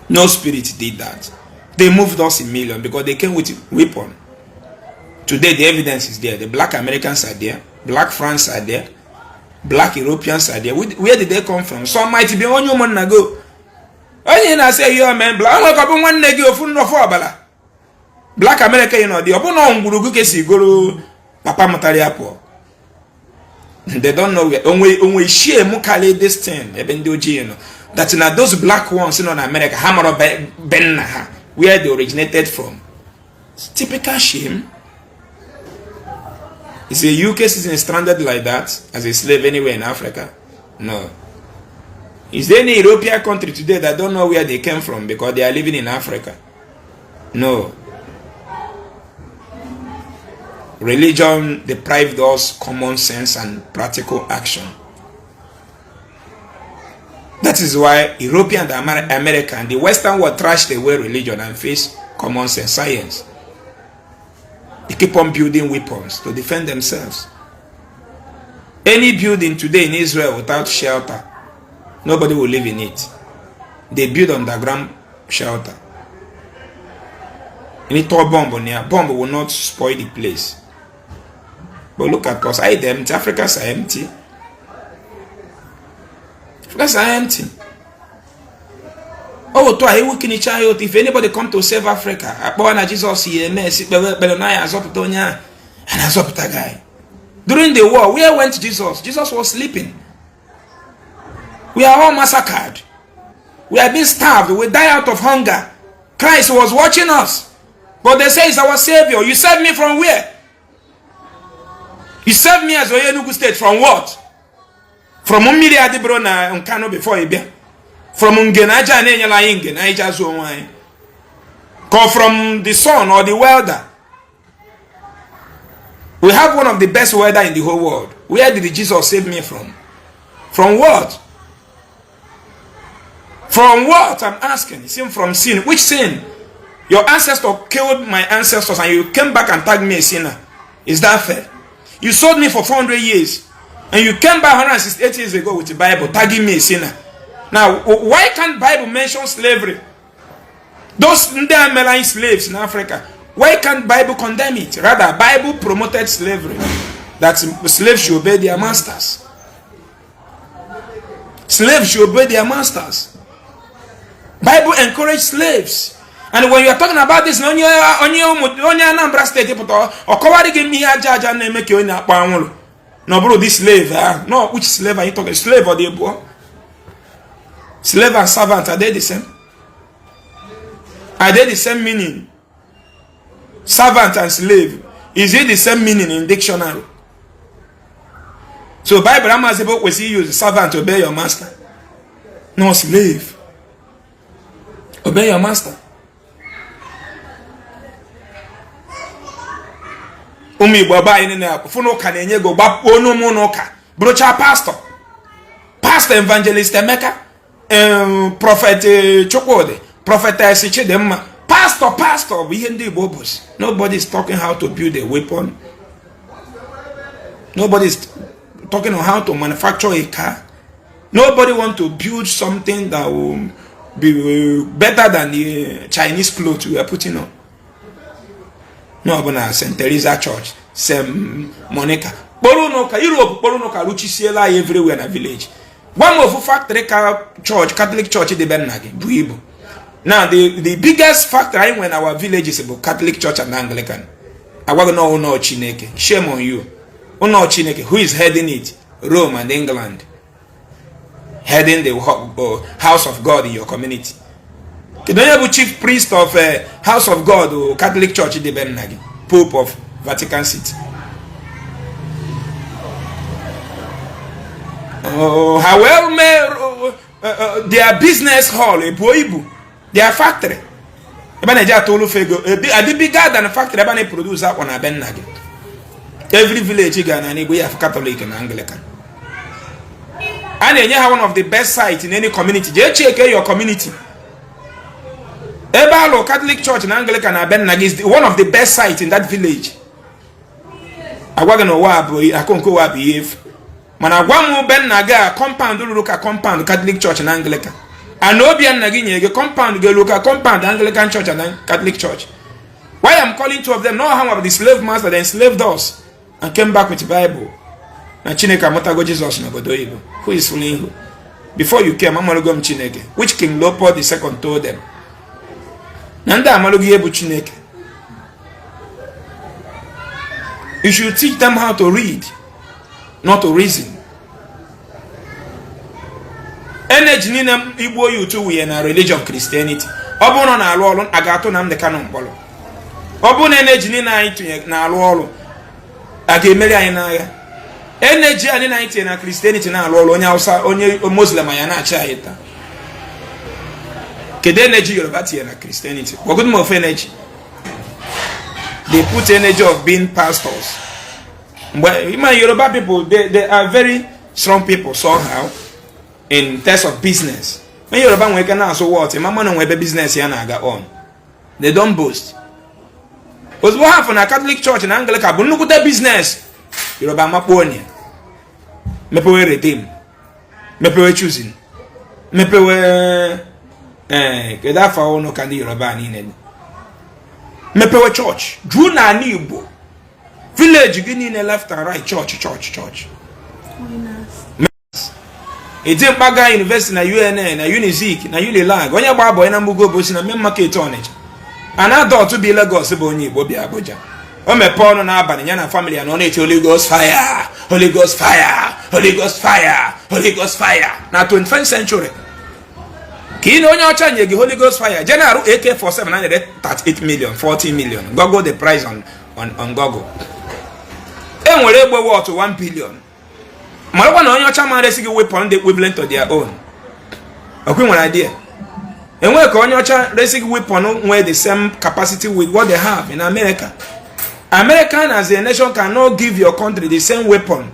No spirit did that. They moved us in millions because they came with weapon. Today the evidence is there. The black Americans are there. Black France are there. Black Europeans are there. Where did they come from? Some might be on your man ago. Only I say you are man black. I'm going one leg of abala. Black America, you know, the Obono Ngurugu Kesi Guru Papa Matariapo. They don't know where. Only share mukale this thing. That in those black ones in America, Hammer Ben, where they originated from. It's typical shame. Is a UK citizen stranded like that as a slave anywhere in Africa? No. Is there any European country today that don't know where they came from because they are living in Africa? No. Religion deprived us common sense and practical action. That is why European and American, the Western world trashed away religion and face common sense, science. They keep on building weapons to defend themselves. Any building today in Israel without shelter, nobody will live in it. They build underground shelter. Any tall bomb will not spoil the place. But look at us, empty. Africans are empty. Africans are empty. Oh, to I work in a child. If anybody come to save Africa, Jesus here, guy. During the war, where went Jesus? Jesus was sleeping. We are all massacred. We are being starved. We die out of hunger. Christ was watching us. But they say he's our savior. You saved me from where? You saved me as Oyenugu State from what? From Umiri Adibro na Nkano before Ibia. From Ungenaja Nenyala Ingen, Aija Zuwai. Come from the sun or the welder. We have one of the best welder in the whole world. Where did Jesus save me from? From what? From what? I'm asking. It's from sin. Which sin? Your ancestor killed my ancestors and you came back and tagged me a sinner. Is that fair? You sold me for 400 years and you came back 168 years ago with the Bible tagging me a sinner. Now, why can't Bible mention slavery? Those Ndamelain slaves in Africa, why can't Bible condemn it? Rather, Bible promoted slavery. That slaves should obey their masters. Slaves should obey their masters. Bible encouraged slaves. And when you are talking about this, on your Anambra State, or covering me a judge and make you in a pound. No, bro, this slave, no, which slave are you talking? Slave or the boy? Slave and servant, are they the same? Are they the same meaning? Servant and slave, is it the same meaning in dictionary? So Bible Amazebo will see you servant, obey your master. No, slave. Obey your master. Umi baba ini na funo kanenye go ba onu munoka brocha pastor evangelist Emeka prophet Chukwode prophetess Chidemma pastor we in the bobos. Nobody is talking how to build a weapon. Nobody is talking on how to manufacture a car. Nobody want to build something that will be better than the Chinese clothes we are putting on. No, but St. Teresa Church, St. Monica, Boronoka, Europe, Boronoka, Lucisiela everywhere in a village. One of factory church, Catholic Church in the Bernagi, Buibo. Now, the biggest factory in our village is about Catholic Church and Anglican. I want to know Uno Chineke. Shame on you. Uno Chineke, who is heading it? Rome and England. Heading the house of God in your community. The honorable chief priest of House of God or Catholic Church in the Bernagi, Pope of Vatican City. However, their business hall, their factory, a bit bigger than a factory. They produce that one. Every village we have Catholic and Anglican. And then you have one of the best sites in any community. Just check your community. Ebalo Catholic Church and Anglican Abenag is one of the best sites in that village. I wasn't know why I can't go up behave. Man, I want more Ben Naga compound look at compound Catholic Church and Anglican. I know Bian Nagin compound go look at compound Anglican Church and Catholic Church. Why I'm calling two of them? No how of the slave master then enslaved us and came back with the Bible. Na Chineke Motago Jesus na Bodoibo. Who is fooling who? Before you came, Amalogom Chineke. Which King Leopold II told them? Nanda Amalogi Ebu Chineke. You should teach them how to read. not to reason. Energy ni na Igbo youth we na religion Christianity. Obo na alu olu agato Nnamdi Kanu mkpolo. Obo na energy ni na itunye na alu olu aga emeri anyị na agha. Energy ani na itunye na Christianity na alu olu onye Hausa onye Muslim ya na achi anyị taa. Kedu energy Yoruba tie na Christianity? What good more of energy? They put energy of being pastors. But my Yoruba people, they are very strong people somehow in terms of business. When Yoruba we can also what? My man on business here na on. They don't boast. Because what happened at Catholic Church and Anglican, but look at their business. Yoruba maponi. Mepewe redeem. Mepewe choosing. Mepewe kedafa ono kandi Yoruba ni nene. Mepewe church. Drew na ni Igbo. Village gini ne left and right church. It's in Baga University na UNN na Unizik na Unilag. Onye gba boy na mbugo bosi na main market Onitsha. An adult to be Lagos bụ onye Igbo bịa Abuja. O mepe ọnụ n'abalị ya na family ya na na-eti Holy Ghost fire, Holy Ghost fire, Holy Ghost fire, Holy Ghost fire. Na 21st century. Ka ị na onye ọcha nye gị Holy Ghost fire. General AK-47 na 38 million, 40 million. Google the price on Google. E nwere egbe worth 1 billion. Marakwa na onye ọcha ma resi gị weapon the equivalent to their own. Okwe nwere idea. Enwe ka onye ọcha resi gị weapon nwere the same capacity with what they have in America. American as a nation cannot give your country the same weapon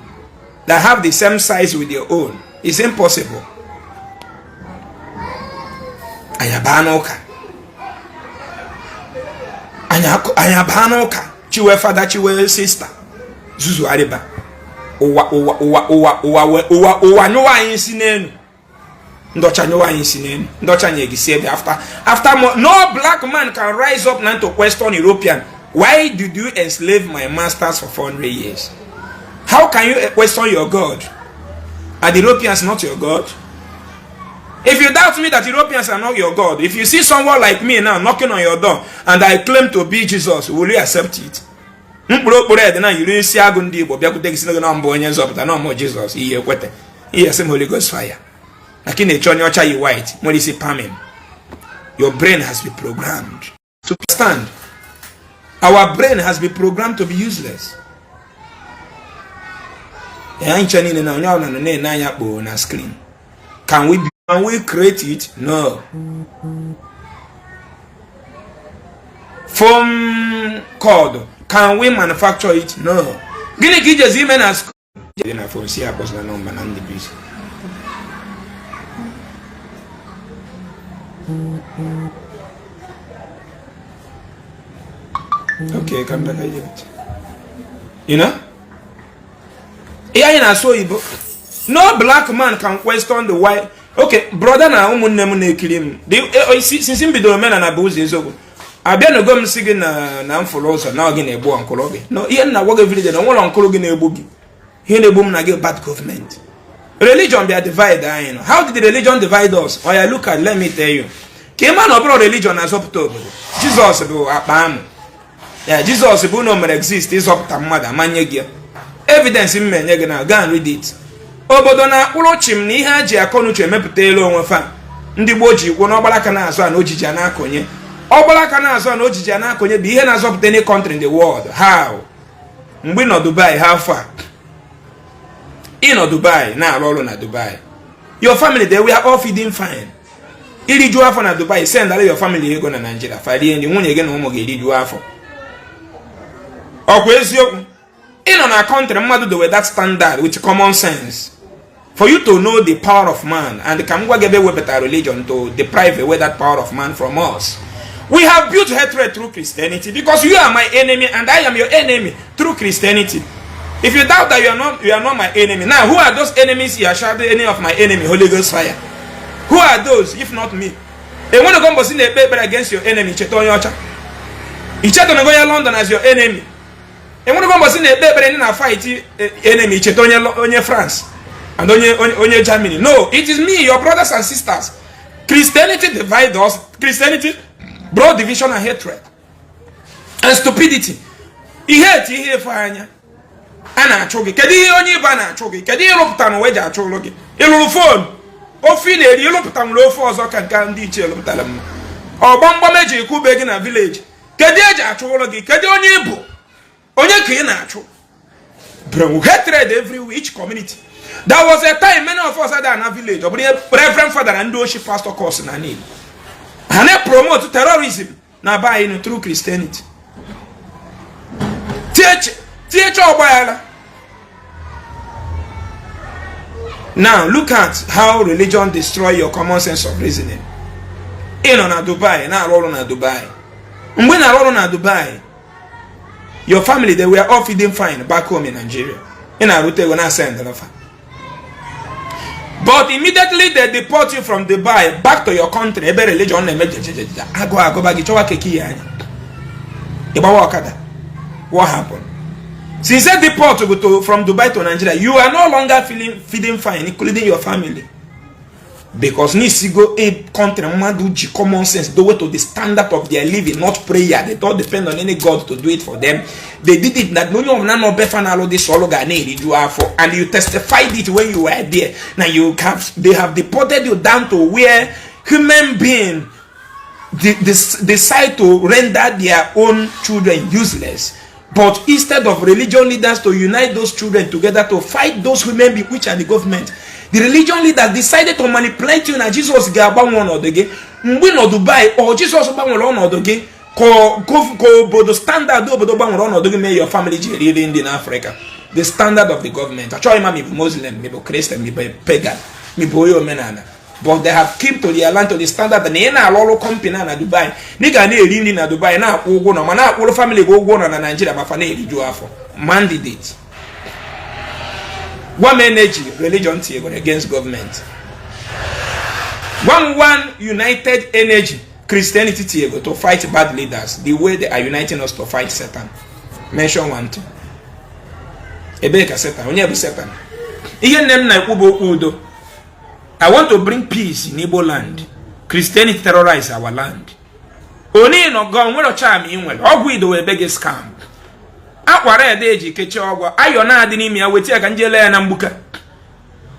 that have the same size with your own. It's impossible. Ayabanoka. Ayabanoka. Chiwe father, chiwe sister. Zuzu ariba. Uwa nyowa yinsi nenu. Ndocha nyowa yinsi nenu. Ndocha nyegi said after no black man can rise up now to question European. Why did you enslave my masters for 400 years? How can you question your God? Are the Europeans not your God? If you doubt me that Europeans are not your God, if you see someone like me now knocking on your door and I claim to be Jesus, will you accept it? Jesus. Holy Ghost fire. Your brain has been programmed to stand. Our brain has been programmed to be useless. Can we create it? No. Phone code. Can we manufacture it? No. Gini kije even as okay, come back again. You know? No black man can question the white. Okay, brother na umunne mu na kilim. Since bidoro men na abuzi ezogo. Abia no go msigi na mfolo so na ogi na egbo ankolo gi. No, ihe na woga village na nwolo ankolo gi na egbo gi. Ihe na egbo m na gi bad government. Religion be a divide, you know. How did the religion divide us? Oh yeah, look at, let me tell you. Kema no bro religion as up to Jesus bụ akpa am. Yeah, Jesus bụ no mere exist is up to mmadụ amanye gi. Evidence m menye gi na go and read it. Obodo na akpụrụ chim na ihe aji akọnuche emepụta elu onwe fa. Ndị Igbo ji ikwu na ọgbalaka na-azụ na ojiji na-akọnye. Ọgbalaka na-azụ na ojiji na-akọnye bụ ihe na-azọpụta any country in the world. How? Mgbe nọ Dubai, how far? In Dubai, na alolo na Dubai. Your family there, we are all feeding fine. Iri ju afọ na Dubai, send all your family ego na Nigeria. Fari ndi nwunye gị na ụmụ gị iri ju afọ. Ọkwa eziokwu. In on a country, mmadụ do with that standard with common sense. For you to know the power of man and the Kamgwa Gebe better religion to deprive away that power of man from us. We have built hatred through Christianity because you are my enemy and I am your enemy through Christianity. If you doubt that you are not my enemy, now who are those enemies here? Shouting any of my enemy, Holy Ghost fire. Who are those if not me? They want to go in the paper against your enemy, Cheton Yocha. You chat on go London as your enemy. They want to go in the paper and in fight enemy, Cheton France and on Germany. No, it is me, your brothers and sisters. Christianity divides us. Christianity brought division and hatred and stupidity. He hate fire. ana achụ gị kedu ihe onye Igbo a na-achụ gị kedu ihe ịrụpụta na weji achụ ụlọ gị ịlụrụ fon ofe ị na-eri ịlụpụta nwere ofe ọzọ ka nke ndị ichie lụpụtara mma ọgbamgbam eji ekwube gị na vileji kedu eji achụ ụlọ gị kedu onye Igbo onye ka ị na-achụ bro hatred everywhere each community. There was a time many of us had in a village but reverend father and oshi pastor course na need and they promote terrorism na by through Christianity teach obayala. Now look at how religion destroy your common sense of reasoning. In on Dubai na roll on Dubai when I roll on Dubai your family they were all feeding fine back home in Nigeria in a route when I send the offer. But immediately they deport you from Dubai back to your country. Ebe religion go back what happened? Since they deport from Dubai to Nigeria, you are no longer feeding fine, including your family. Because Nisigo a country maduji common sense, the way to the standard of their living, not prayer. They don't depend on any God to do it for them. They did it that no befanalo this solo for, and you testified it when you were there. Now they have deported you down to where human beings decide to render their own children useless. But instead of religion leaders to unite those children together to fight those human beings which are the government, the religion leaders decided to manipulate you. Na Jesus ga one or the gay. We no Dubai or Jesus one or the gay. Go the standard of the one or the may your family living in Africa. The standard of the government. I try me Muslim, me Christian, me pagan, me boyo menana. But they have kept to their land to the standard and na lolo company na Dubai. Niga ne living na Dubai na ugo na mana all family go na Nigeria ma fane ri afọ. Mandate. One energy religion against government. One united energy Christianity to fight bad leaders the way they are uniting us to fight Satan. Mention one two. Ebeka Satan. Onye bụ Satan. Ihe nnem na ekwu bụ udo. I want to bring peace in Igbo land. Christianity terrorize our land. Oni no go nwere charm inwere. Ogwu ido ebege scam. Akwara ede eji kechi ogwa ayo na adi n'ime ya weti aka njele ya na mgbuka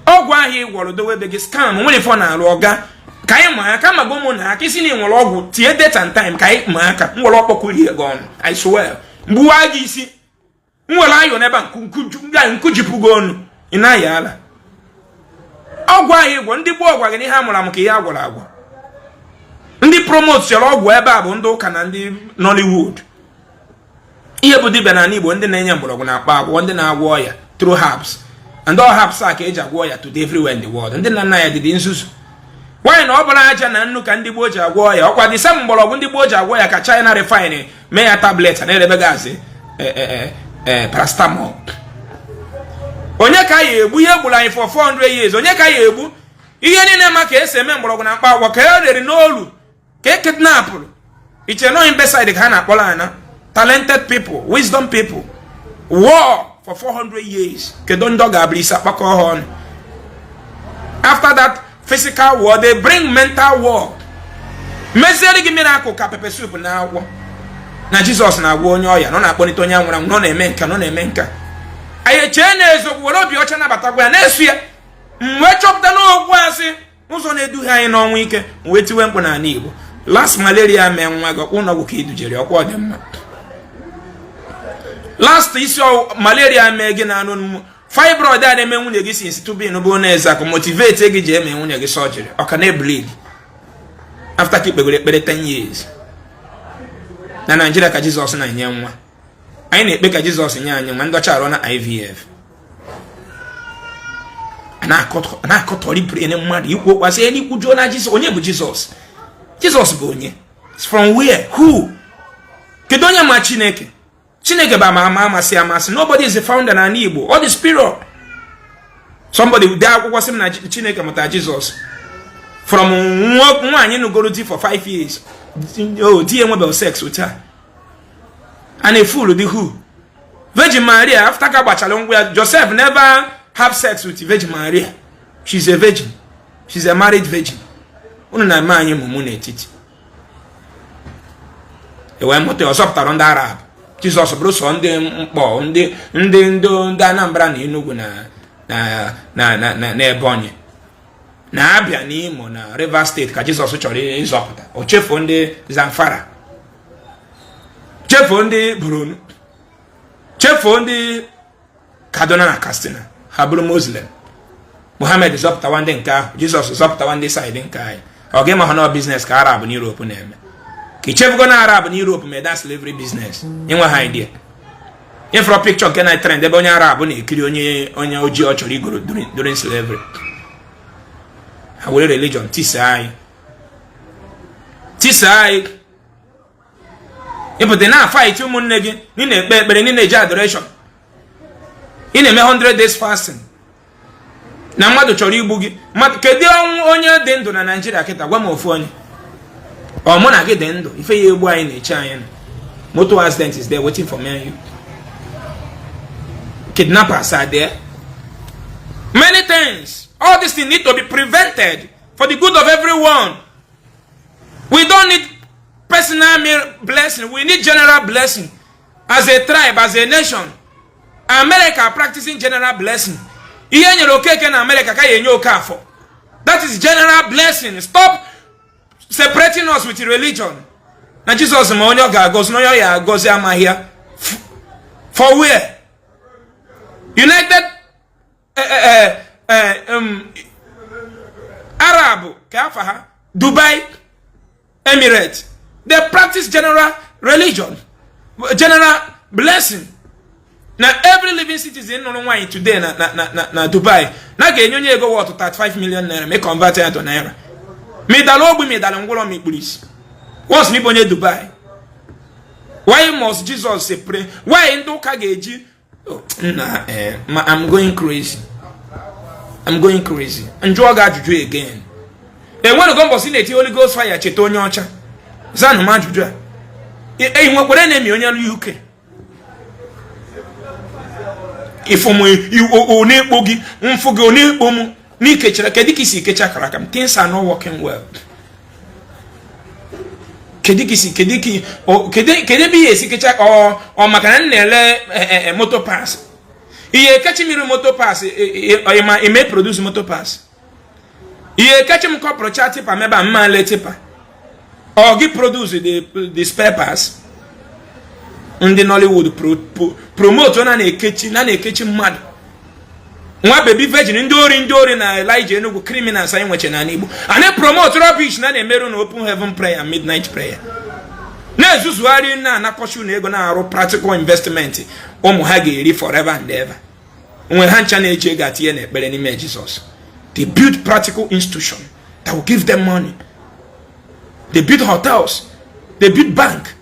ogwa ahi igworo dowe bege scam nwere fo na aru oga kai ma aka magomo na aka isi ni nwere ogwu tie date and time kai ma aka nwere okpokuri ego on I swear mbuwa gi isi nwere ayo na ba nkujipugo onu ina ya ala ogwa ahi igwo ndi gbo ogwa gini ha mura m ka ya agwara agwa ndi promote chero ogwu ebe a bụ ndị ụka na ndị Nollywood. Ihe bụ dibia na Igbo ndị na-enye mgbọrọgwụ na akpa agwọ ndị na-agwọ ọya through herbs and all herbs a ka eji agwọ ọya today everywhere in the world. Ndị nna ya dịdị nzuzu why na ọ bụla aja na nnu ka ndị Igbo ji agwọ ọya ọkwa dị sam mgbọrọgwụ ndị Igbo ji agwọ ọya ka China refine mee ya tablet na erebe gazi paracetamol. Onye ka ya egbu ihe gburu anyị for 400 years onye ka ya egbu ihe niile ma ka esi eme mgbọrọgwụ na akpa agwọ ka e rere n'olu ka e kidnapụrụ iche no imbecile ka ha na-akpọrọ ana talented people, wisdom people, war for 400 years. After that physical war, they bring mental war. Mezeri give miracle ka pepe soup na war. Na Jesus na war onyoya, no na bonito nya nwura, no na emenka, no na emenka. Aye chene ezo woro obi ocha na batagwa na esu ya. Mwe chopta no ogwu asi, uzo na edu ha anyị n'ọnwa ike, wetiwe mkpu na Igbo. Last malaria me nwa go ụnọ go ka idujere ọkwa dị mma. Last issue malaria mege na anu fibroid a na-eme nwunye gị since to be no bo na Ezeaku motivate gị je eme nwunye gị surgery ọ ka na bleed after keep begore 10 years na Nigeria ka Jesus na nye nwa anyị na-ekpe ka Jesus nye anyị nwa ndocha arụ na IVF ana akọtọrị brain mmadụ ikwu kwasị eni kwujo na Jesus onye bụ Jesus bụ onye from where who kedu onye ma Chineke Chineke ba amasi. Nobody is the founder na Igbo. All the spirit. Somebody there was him na Chineke mata Jesus. From nwanyi no go to for 5 years. Oh, dear about sex with her. And a fool the who? Virgin Maria after Kabachalong where Joseph never have sex with Virgin Maria. She's a virgin. She's a married virgin. Una manyi mumune titi. E wa moto osopta ronda Arab. Jesus bụrụ sọ ndị mkpọ ndị Anambra na Enugu na Ebonyi na Abia na Imo na Rivers State ka Jesus chọrọ ịzọpụta. O chefuo ndị Zamfara, chefuo ndị Borno, chefuo ndị Kaduna na Katsina, ha bụrụ Muslim. Muhammad zọpụtawa ndị nke ahụ, Jesus zọpụtawa ndị side nke anyị. Ọ ga-eme ha na business ka Arab na Europe na-eme. Ka ichefugo na Arab na Europe mee that slavery business. Inwe ha idea. Infra picture nke na trend ebe onye Arab na-ekiri onye ojii ọ chọrọ igoro during slavery. Ha were religion tisa anyị. Ịpụta na fight ụmụnne gị, ị na-ekpe ekpere, ị na-eji adoration. Ị na-eme 100 days fasting. Na mmadụ chọrọ igbu gị. Kedu onye dị ndụ na Nigeria kịta? Gwa m ofu onye. Ọ mụ na gị dị ndụ, ife ya egbu anyị na-eche anyị. Motor accident is there waiting for me and you. Kidnappers are there. Many things. All these things need to be prevented for the good of everyone. We don't need personal blessing. We need general blessing. As a tribe, as a nation. America practicing general blessing. That is general blessing. Stop separating us with religion. Now Jesus goes here. For where? United Arab, Dubai, Emirates. They practice general religion, general blessing. Now every living citizen in today na Dubai. Now get you go what to 35 million naira, make convert it to naira. Me dalo me dalangolo me police. Once me bonye Dubai. Why must Jesus say pray? Why into kageji? I'm going crazy. I'm going crazy. And drug juju again. And when you go see the Holy Ghost fire, chetonyo ocha. Zanu man juju. You want to name you UK. If you only bogi, unfogi only bomu, ni kechara, kedikisi kecha karakam. Things are not working well. Kediki, or kedebi esi kecha or makanan nele motor pass. Iye catching me motor pass, it may produce motor pass. Iye catch him corporate tipa, maybe a man let tipa. Or give produce the spare pass. And the Nollywood promote on a kitchen mad. One baby virgin indoor na Elijah no criminal sign which an animal. And they promote rubbish na meron open heaven prayer, midnight prayer. Na just worry na pursue na practical investment. Omuhagi forever and ever. When Hanchane got here, but any Jesus. They build practical institution that will give them money. They build hotels. They build bank.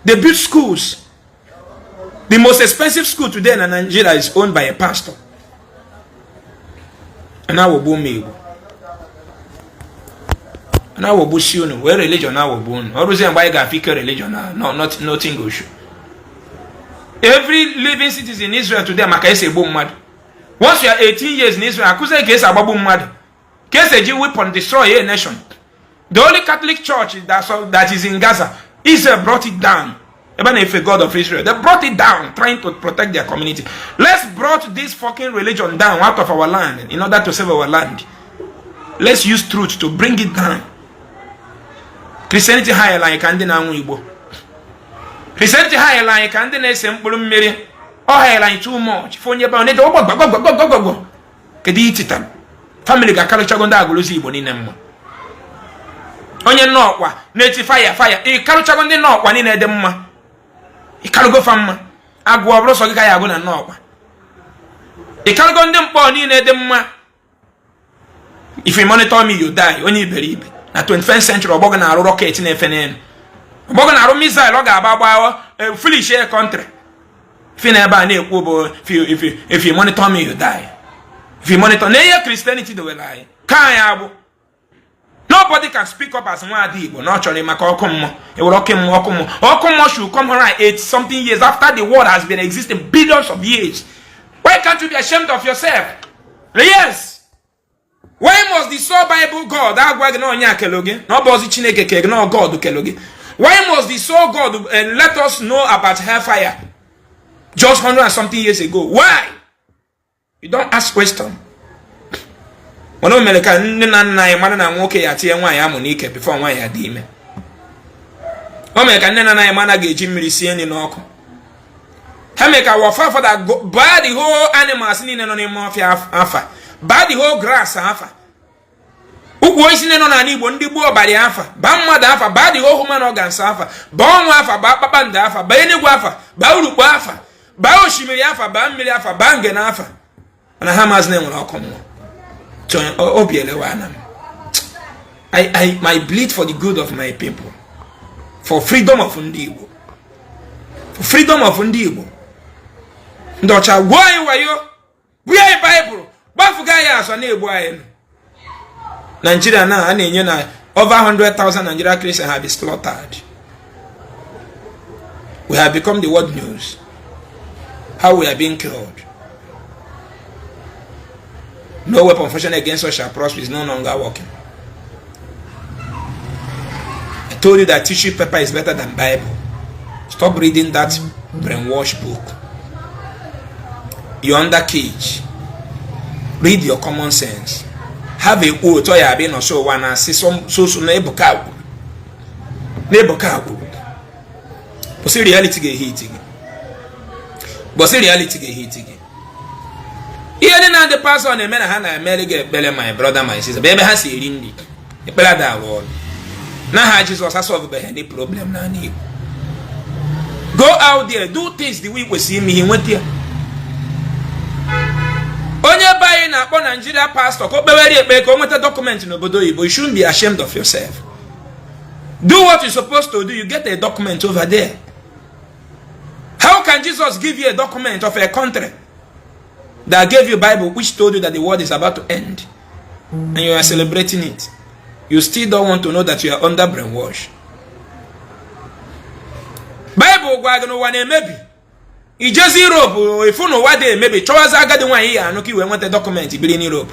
They build schools. The most expensive school today in Nigeria is owned by a pastor. And I will boom me. And I will bush you. Where religion I will boom. Always why you got religion. No, nothing goes. Every living citizen in Israel today, Makaise boom mad. Once you are 18 years in Israel, Akusa case about boom mad. Case a Jew weapon destroy a nation. The only Catholic church that is in Gaza, Israel brought it down. Even if a God of Israel, they brought it down, trying to protect their community. Let's brought this fucking religion down out of our land in order to save our land. Let's use truth to bring it down. Christianity higher like Igbo. Christianity higher like simple Mary. Or higher like too much. For your bound, go. Kedititan. Family got culture gonda guluzi boninemo. Onye no native fire. E culture gonde no one in edema. E can't go from Agua Rosso Gayaguna no. E can't go them born in edema. If you monitor me, you die. Only believe. Na 21st century, Bogana rocket in FNN. Bogana missile, Loga, fully share country. If you monitor me, you die. If you monitor Christianity, they will lie. Nobody can speak up as one Igbo. Naturally, it will Okomo should come around 8 something years after the world has been existing billions of years. Why can't you be ashamed of yourself? Yes. Why must the sole Bible God, no God keloge? Why must the soul God let us know about hellfire just 100 and something years ago? Why? You don't ask question. When America before one ya dime. America nena mana geji milisieni noko. America wa for that buy the whole animals in no mafia afa. Buy the whole grass afa. Ugwo isi neno na Igbo ndi gbo obali afa. Ba mmadu afa, ba the whole human organs afa. Ba onwa afa, ba papanda afa, ba enigwa afa, ba urukpo afa, ba oshimiri afa, ba mmiri afa, ba ngena afa. Na Hamas na enwere okomo. I bleed for the good of my people, for freedom of Igbo, for freedom of Igbo. Ndocha why wayo we are Bible bafuga ya so na Igbo ayi. Nigeria now na-enye na over 100,000 Nigerian Christians have been slaughtered. We have become the world news. How we are being killed. No weapon fashioned against us shall prosper is no longer working. I told you that tissue paper is better than Bible. Stop reading that brainwash book. You're under cage. Read your common sense. Have a oath or you been or so one and see some so neighbor cow. But see reality get heating. But see reality get heating. Here now the pastor on the men and I get belly my brother, my sister. Baby has a rindy. A pelada wall. Now Jesus has solved the problem now. Go out there, do things the way we see me. He went here. On your buying up on Nigeria pastor, go with a document in Obodo Igbo. You shouldn't be ashamed of yourself. Do what you're supposed to do. You get a document over there. How can Jesus give you a document of a country that gave you a Bible which told you that the world is about to end and you are celebrating it? You still don't want to know that you are under brainwash. Bible maybe it just Europe if you know what they maybe choose I got the one here and we want a document in Europe.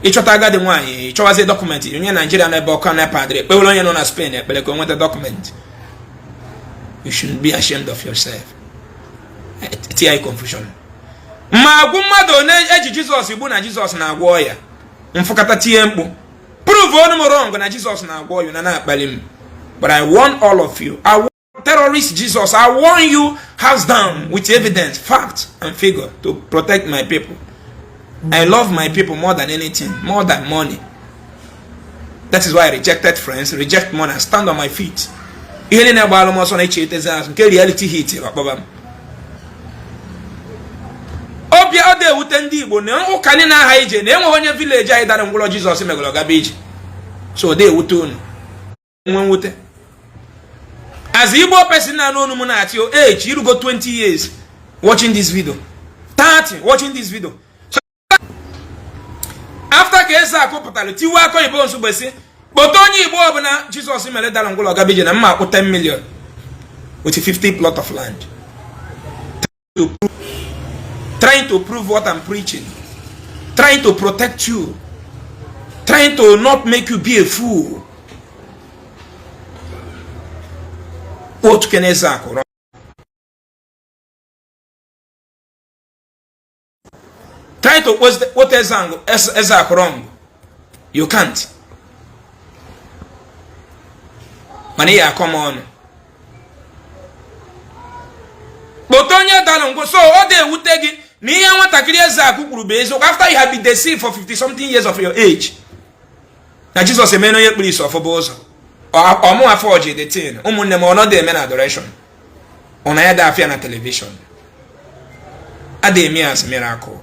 Each what I got the one chose a document in Nigeria and Balkan padre but only known as Spain but want a document. You shouldn't be ashamed of yourself. TI confusion. Magumado na Jesus ibu na Jesus na agwo ya. Mfukata tie mkpu. Prove one more wrong na Jesus na agwo you na akpali m. But I warn all of you. I warn terrorist Jesus. I warn you hands down with evidence, fact and figure to protect my people. I love my people more than anything, more than money. That is why I rejected friends, reject money and stand on my feet. Ihe na gba almost on nke reality hit baba. Obia ode wute ndi Igbo na ụka ni na ha ije na enwe onye village anyị dara ngwụlọ Jesus megolo gaba ije. So dey wute unu. Nwe wute. As Igbo person na no mu na at your age, you go 20 years watching this video. 30 watching this video. So after ka Ezeaku pụtara tiwa akọ Igbo nsu gbesi, but onye Igbo ọbụna Jesus mere dara ngwụlọ gaba ije na mma akụ 10 million with 50 plot of land. Trying to prove what I'm preaching, trying to protect you, trying to not make you be a fool. What can Ezeaku? Trying to what Ezeaku wrong? You can't. Mania, come on. But onye dalongo so all day would take it. After you have been deceived for 50 something years of your age. Now Jesus no yet please for bozo. Or more forge the thing. Not the men adoration. On either affair na television. Ade me as miracle.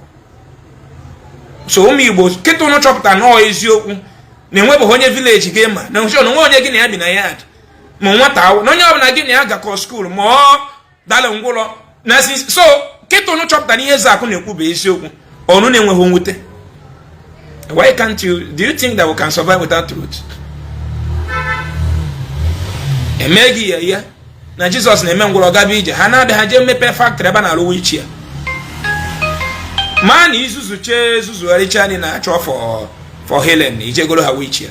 So me was keto no chapter no is you. Ne webo honye village gamer. Na sure no onye gini abi na yard. Mo nwata no nya na gini aga ko school mo dalongolo. Na so keto no chapter ni Ezeaku na-ekwu be isiokwu onu na-enweghị nwute. Why can't you? Do you think that we can survive without truth? Emegi ya na Jesus na-eme ngwụrọ gaba ije ha na-abịa ha je mepe factory ebe na alụwa ichi ya. Man izuzu che zuzu aricha ni na achọ for Helen ije golo ha wichi ya.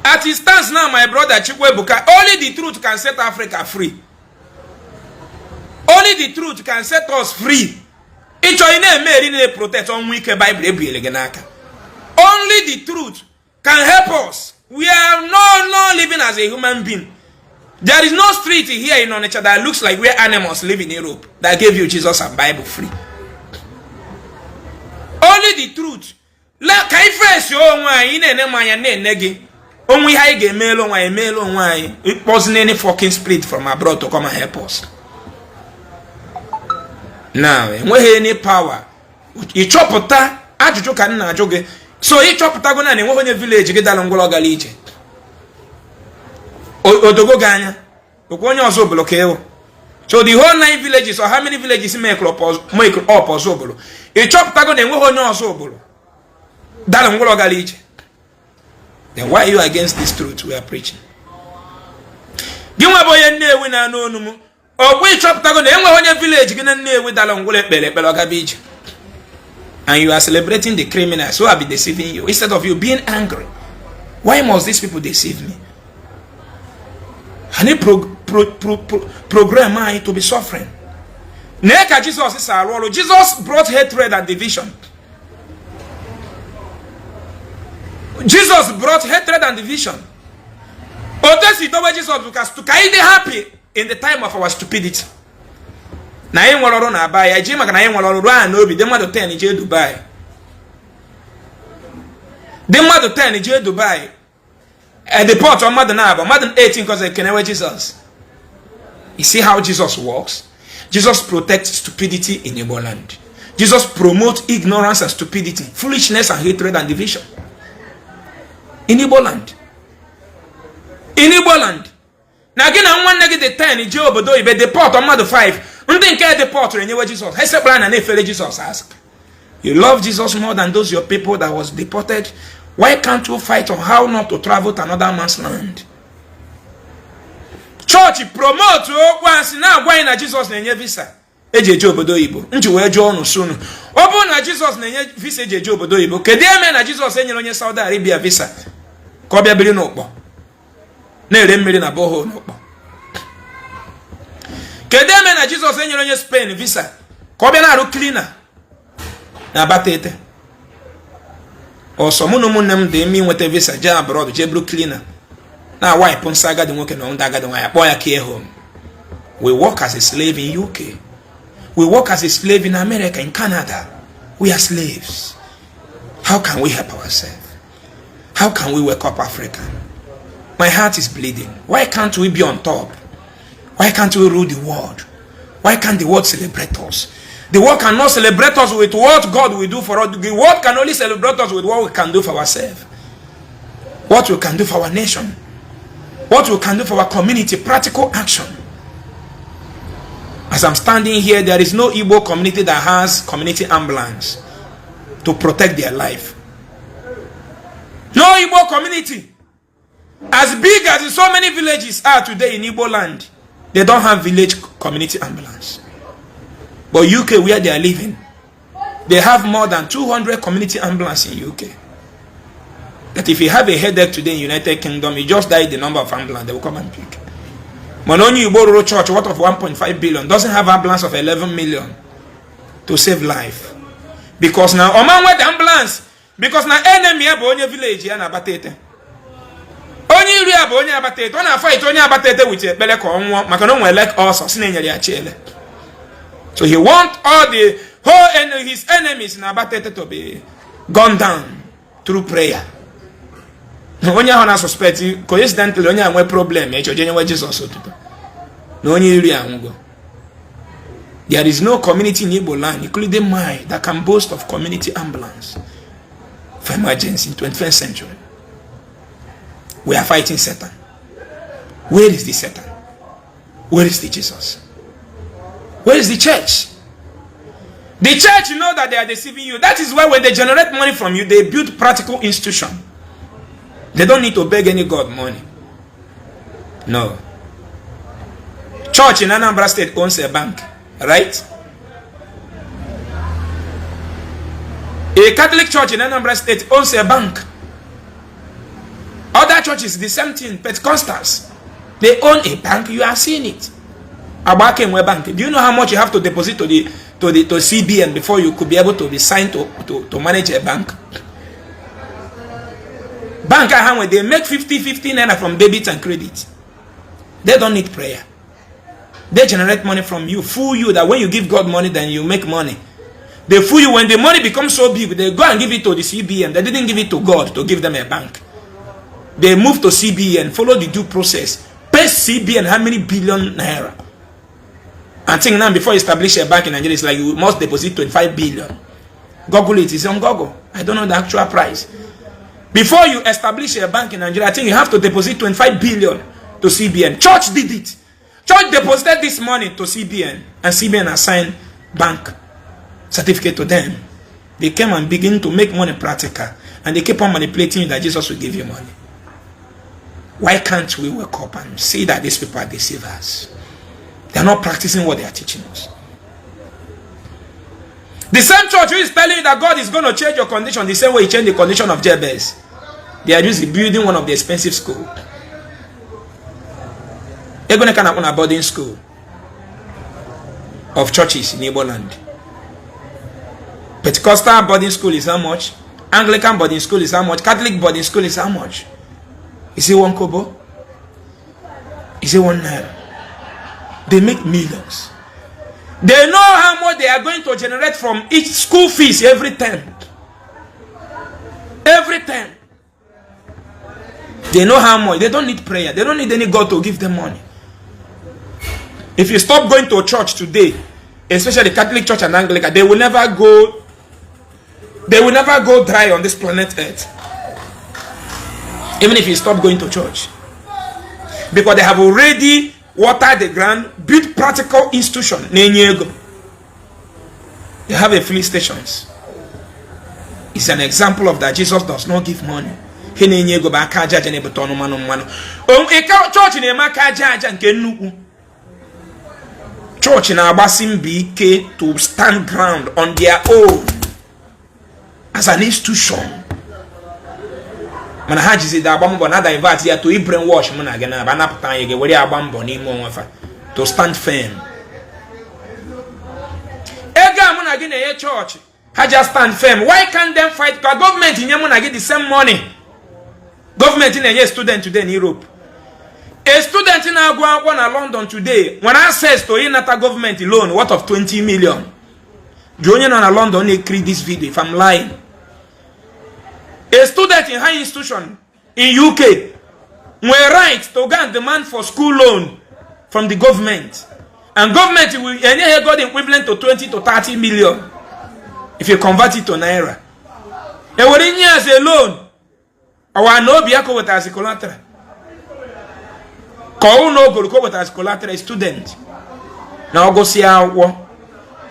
At At it stands now, my brother Chikwebuka, only the truth can set Africa free. Only the truth can set us free. Only the truth can help us. We are not living as a human being. There is no street here in Onitsha that looks like where animals live in Europe that gave you Jesus and Bible free. Only the truth. La kai fresh yo nwa ine ne manya ne negi. Only high game melo nwa. It wasn't any fucking spirit from abroad to come and help us. Now, we have any power. You chop uta, ajuju kan na ajuge. So you chop uta go na ne wo village get dalongolo galije. Odogo ganya. Okwo onye ozo obolo kewo. So the whole 9 villages or how many villages make up ozo obolo. You chop uta go ne wo onye ozo obolo. Dalongolo galije. Then why are you against this truth we are preaching? Gimwa boye nnewi na anu onumu. We chop tago na enwe onye village gina nnewi dalongolo pele ogabije. And you are celebrating the criminals who have been deceiving you instead of you being angry. Why must these people deceive me? And they program me to be suffering. Neka Jesus is our role. Jesus brought hatred and division. Jesus brought hatred and division. Otesi told Jesus because to kaide happy in the time of our stupidity. Na yin waloro na ba ya jima kana yin waloro a no bi dem ma do 10 je Dubai. Dem ma do 10 je Dubai. At the port on Madden 18 because they can never Jesus. You see how Jesus works? Jesus protects stupidity in Igbo land. Jesus promotes ignorance and stupidity, foolishness and hatred and division. In Igbo land. In Igbo land. Now again, I want to get the 10 je obodo ibe deport on Madden 5. Untin care deport renyewe Jesus. Hese plan and efele Jesus ask. You love Jesus more than those your people that was deported. Why can't you fight on how not to travel to another man's land? Church promote once now going na Jesus na visa. Ejeje obodo Igbo. Nji we jo onu sunu. Obo na Jesus na visa ejeje obodo Igbo. Kede eme na Jesus enyere onye Saudi Arabia visa. Ka obia biri n'okpo. Na ere mmiri na boho n'okpo. Kede eme na Jesus enyere onye Spain visa. Ka obia na aru cleaner. Na batete. Also, munem de me with a visa jam abroad, jebru cleaner. Now, why Ponsaga the working on Daga the boy care home? We work as a slave in UK. We work as a slave in America, in Canada. We are slaves. How can we help ourselves? How can we wake up Africa? My heart is bleeding. Why can't we be on top? Why can't we rule the world? Why can't the world celebrate us? The world cannot celebrate us with what God will do for us. The world can only celebrate us with what we can do for ourselves. What we can do for our nation. What we can do for our community. Practical action. As I'm standing here, there is no Igbo community that has community ambulance to protect their life. No Igbo community. As big as so many villages are today in Igbo land, they don't have village community ambulance. But UK, where they are living, they have more than 200 community ambulance in UK. That if you have a headache today in United Kingdom, you just dial the number of ambulance, they will come and pick. Mononi Igbo Church, worth of 1.5 billion, doesn't have ambulance of 11 million to save life. Because now, Oman went ambulance. Because now enemy have only village here na batete. Only area have only batete. Only fight only batete with a beleko onwa. Makano we like also sinenyali achele. So he wants all the whole his enemies in Abatete to be gone down through prayer. Only one suspect coincidentally only one problem. Jesus. No only there is no community in Igbo land, including mine, that can boast of community ambulance for emergency in 21st century. We are fighting Satan. Where is the Satan? Where is the Jesus? Where is the church? The church, you know that they are deceiving you. That is why when they generate money from you, they build practical institution. They don't need to beg any God money. No. Church in Anambra State owns a bank, right? A Catholic church in Anambra State owns a bank. Other churches churches, the same thing. Pentecostals, they own a bank. You are seeing it. Abakenwe Bank. Do you know how much you have to deposit to CBN before you could be able to be signed to manage a bank? Bank, they make 50 naira from debit and credit. They don't need prayer. They generate money from you, fool you that when you give God money, then you make money. They fool you when the money becomes so big, they go and give it to the CBN. They didn't give it to God to give them a bank. They move to CBN, follow the due process, pay CBN how many billion naira. I think now before you establish a bank in Nigeria, it's like you must deposit 25 billion. Google it, it's on Google. I don't know the actual price. Before you establish a bank in Nigeria, I think you have to deposit 25 billion to CBN. Church did it. Church deposited this money to CBN, and CBN assigned bank certificate to them. They came and begin to make money practical, and they keep on manipulating you that Jesus will give you money. Why can't we wake up and see that these people are deceivers? They are not practicing what they are teaching us. The same church who is telling you that God is going to change your condition the same way he changed the condition of Jabez. They are just building one of the expensive schools. They're going to come up on a boarding school of churches in Igbo land. Pentecostal boarding school is how much? Anglican boarding school is how much? Catholic boarding school is how much? Is it 1 kobo? Is it 1 naira? They make millions. They know how much they are going to generate from each school fees every term. Every term. They know how much. They don't need prayer. They don't need any God to give them money. If you stop going to a church today, especially Catholic Church and Anglican, they will never go dry on this planet Earth. Even if you stop going to church. Because they have already watered the ground, built practical institution. They have a filling stations. It's an example of that Jesus does not give money. Church in Church in Abasim BK to stand ground on their own as an institution. Manhaji said that Bambo not invite here to brainwash Managana, Banaptan, you get where Abambo to stand firm. Ega Munagin a church, I just stand firm. Why can't them fight? Because government in Yamuna get the same money. Government in a student today in Europe. A student in Agua London today, when I says to another government loan, what of 20 million? Joining on a London, only create this video if I'm lying. A student in high institution in UK were right to go and demand for school loan from the government. And government will got equivalent to 20 to 30 million if you convert it to Naira. And when in years a loan, our no biako with as a collateral. Call no go with as collateral student. Now go see how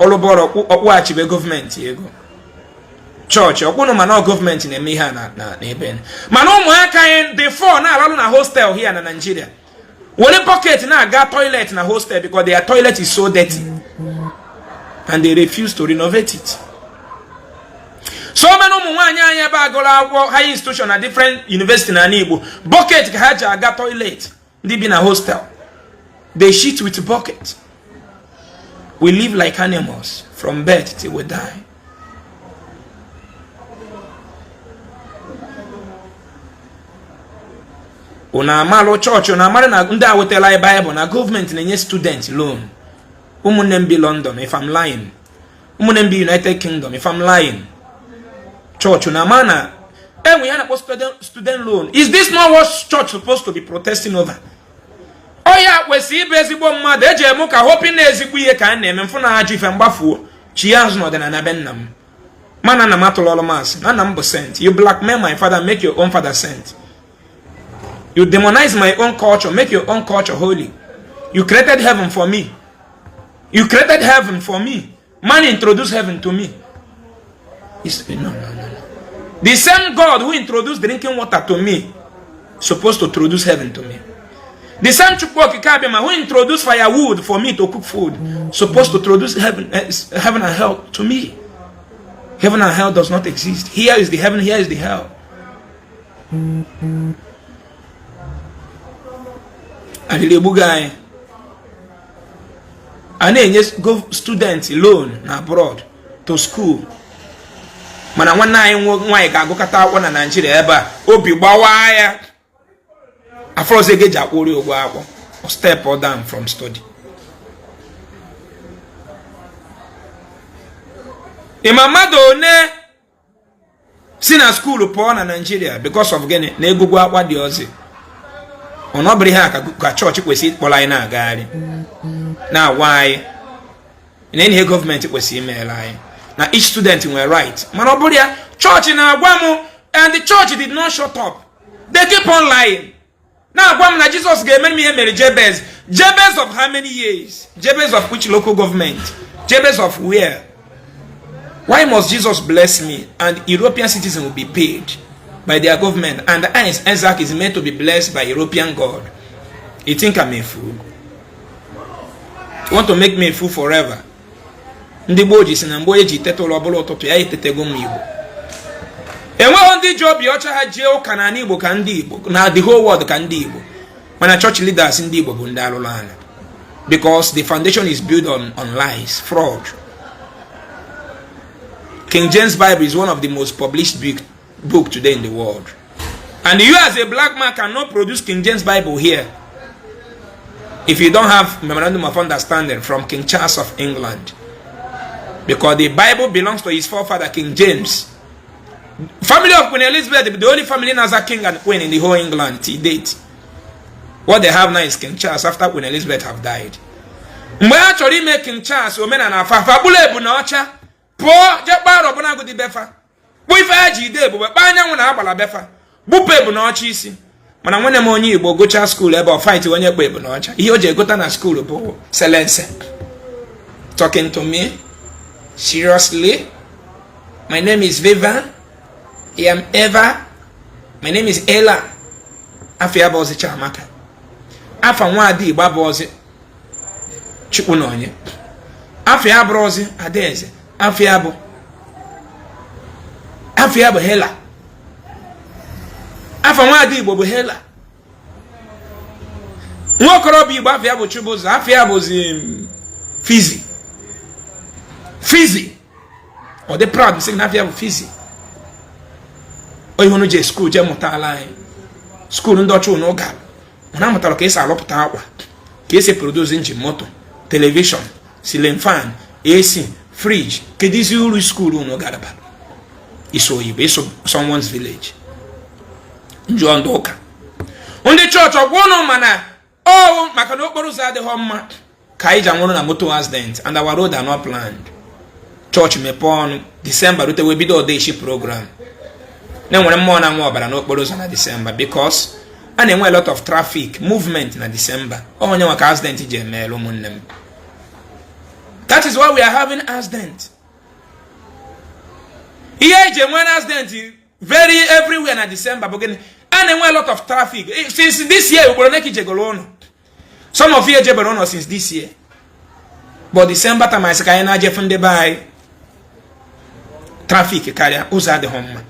all about watch the government here go. Church, or no man government in a mihana na neben. Mano mwaka before na alalo na hostel here in Nigeria. One pocket na got toilet in a hostel because their toilet is so dirty. And they refuse to renovate it. So many mwanya bagola high institution at different university na Igbo. Bucket haja got toilet. They be in a hostel. They shit with bucket. We live like animals from birth till we die. Una malo church, una mara na unda wetela Bible na government na nye student loan. Umunem be London if I'm lying. Umunem be United Kingdom if I'm lying. Church una mana. We had a student loan. Is this not what church supposed to be protesting over? Oh yeah, we see bezibo mad eje muka hoping ezigbo ihe ka na eme mfuna aju ife mgbafuo. Chiaz no den na bennam. Mana na matololo mas. Na na mbo sent. You blackmail my father, make your own father sent. You demonize my own culture, make your own culture holy. You created heaven for me. You created heaven for me. Man introduced heaven to me. No. The same God who introduced drinking water to me, supposed to introduce heaven to me. The same Chukwoki Kabema who introduced firewood for me to cook food, supposed to introduce heaven and hell to me. Heaven and hell does not exist. Here is the heaven, here is the hell. alili egbuga anyị a na-enye student loan na abroad to school mana nwanne anyị nwaanyị ga-agụkọta akwụkwọ na Nigeria ebe a obi gbawa ya afroze geji akwụrụ ụgwọ akwụkwọ step down from study. Ima mmadụ one si na school pụọ na Nigeria because of gịnị na egwugwu akwa dị ọzọ ọnọbụrụ ihe a ka chọọchị kwesịrị ịkpọrọ anyị na-agagharị na-agwa anyị na ihe gọọmenti kwesịrị imeela anyị na each student nwere right mana ọ bụrụ ya chọọchị na-agwa m and the church did not shut up. They keep on lying. na-agwa m na Jesus ga-eme m ihe mere Jabez. Jabez of how many years? Jabez of which local government? Jabez of where? Why must Jesus bless me and European citizens will be paid by their government and Isaac is meant to be blessed by European God? You think I'm a fool? You want to make me a fool forever? Ndị Igbo ji si na mgbe eji tete ụlọ ọbụla ụtụtụ ya etetego m Igbo. Enweghị ndị ji obi ọcha ha jee ụka na Igbo ka ndị Igbo na the whole world ka ndị Igbo. Mana church leaders ndị Igbo bụ ndị alụrụ anya. Because the foundation is built on lies, fraud. King James Bible is one of the most published book today in the world. And you as a black man cannot produce King James Bible here if you don't have memorandum of understanding from King Charles of England. Because the Bible belongs to his forefather King James. Family of Queen Elizabeth, the only family as a king and queen in the whole England to date. What they have now is King Charles after Queen Elizabeth have died. Mgbe actually make King Charles omena na fabule ebu na ọcha pụọ jekpa robuna go di befa. Bu ife aji ide ebu kpa anyanwụ na agbala befa. Bupe ebu na ọcha isi. Mana nwene m onye Igbo gocha school ebe o fight onye kpa ebu na ọcha. Ihe o je egota na school bụ selense. Talking to me seriously. My name is Viva. I am Eva. My name is Ella. Afia bozi Chamaka. Afa nwadi Igbo bozi Chukwu na onye. Afia brozi Adaeze. Afia bụ Hela. Afa nwadi Igbo bụ Hela. Nwokorobịa Igbo afia bụ Chubuzo. Afia bụzi Fizi. Or they proud saying afia bụ Fizi. Oyihono je school je mụtala anyị. School ndị ọcha ụnụ ga. Mana mụtara ka esi alọpụta akwa. Ka esi produce engine motor, television, ceiling fan, AC, fridge. Kedu isi uru school ụnụ gara ba? Iso Igbo, iso someone's village. Njọ ndị ụka. Ndị church ọgwụnụ mana maka na okporo ụzọ adịghị mma ka anyị ji anwụrụ na motor accident and our road are not planned. Church mepe ọnụ December rute we bido odeshi program. Na nwere mmụọ na nwa ọbara n'okporo ụzọ na December because a na-enwe a lot of traffic movement na December. Onye nwa ka accident ji emelu ụmụnne m. That is why we are having accident. Ihe eji enwe accident very everywhere na December but a na-enwe a lot of traffic. Since this year ugboro neki jegolo ọnụ. Some of you ejebere ọnụ since this year. But December time anyị ka anyị na-ajefu ndị be anyị. Traffic karịa ụzọ adịghị mma.